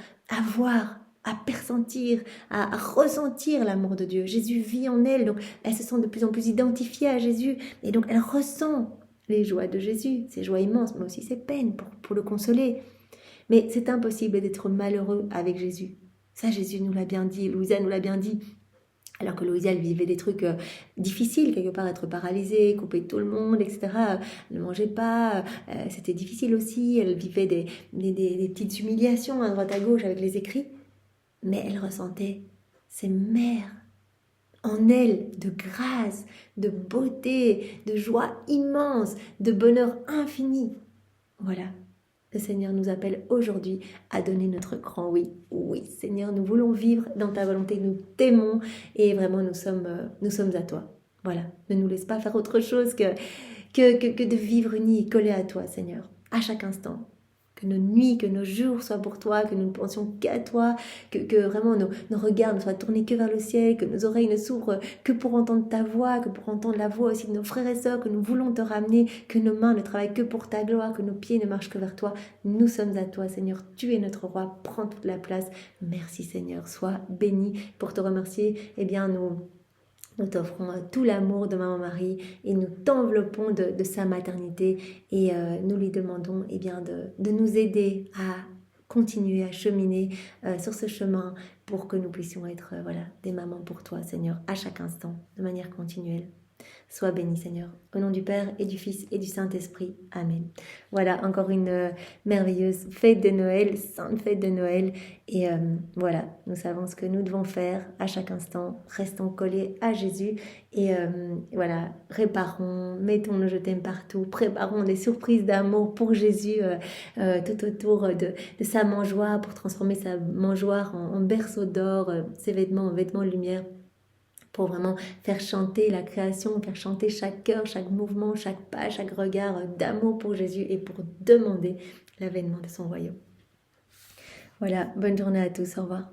voir, à pressentir, à ressentir l'amour de Dieu. Jésus vit en elle, donc elle se sent de plus en plus identifiée à Jésus, et donc elle ressent les joies de Jésus, ses joies immenses, mais aussi ses peines pour le consoler. Mais c'est impossible d'être malheureux avec Jésus. Ça, Jésus nous l'a bien dit, Louisa nous l'a bien dit. Alors que Louisa, elle vivait des trucs difficiles, quelque part, être paralysée, couper de tout le monde, etc. Elle ne mangeait pas, c'était difficile aussi. Elle vivait des petites humiliations à droite à gauche avec les écrits. Mais elle ressentait ces mers en elle de grâce, de beauté, de joie immense, de bonheur infini. Voilà. Le Seigneur nous appelle aujourd'hui à donner notre grand oui. Oui, Seigneur, nous voulons vivre dans ta volonté, nous t'aimons et vraiment nous sommes à toi. Voilà, ne nous laisse pas faire autre chose que de vivre unis, collés à toi, Seigneur, à chaque instant. Que nos nuits, que nos jours soient pour toi, que nous ne pensions qu'à toi, que vraiment nos regards ne soient tournés que vers le ciel, que nos oreilles ne s'ouvrent que pour entendre ta voix, que pour entendre la voix aussi de nos frères et sœurs, que nous voulons te ramener, que nos mains ne travaillent que pour ta gloire, que nos pieds ne marchent que vers toi. Nous sommes à toi, Seigneur, tu es notre roi, prends toute la place. Merci Seigneur, sois béni. Pour te remercier, eh bien nous t'offrons tout l'amour de Maman Marie et nous t'enveloppons de sa maternité et nous lui demandons eh bien, de nous aider à continuer à cheminer sur ce chemin pour que nous puissions être voilà, des mamans pour toi, Seigneur, à chaque instant, de manière continuelle. Sois béni, Seigneur, au nom du Père et du Fils et du Saint-Esprit. Amen. Voilà, encore une merveilleuse fête de Noël, sainte fête de Noël. Et voilà, nous savons ce que nous devons faire à chaque instant. Restons collés à Jésus et voilà, réparons, mettons nos je t'aime partout, préparons des surprises d'amour pour Jésus tout autour de sa mangeoire pour transformer sa mangeoire en berceau d'or, ses vêtements en vêtements de lumière, pour vraiment faire chanter la création, faire chanter chaque cœur, chaque mouvement, chaque pas, chaque regard d'amour pour Jésus et pour demander l'avènement de son royaume. Voilà, bonne journée à tous, au revoir.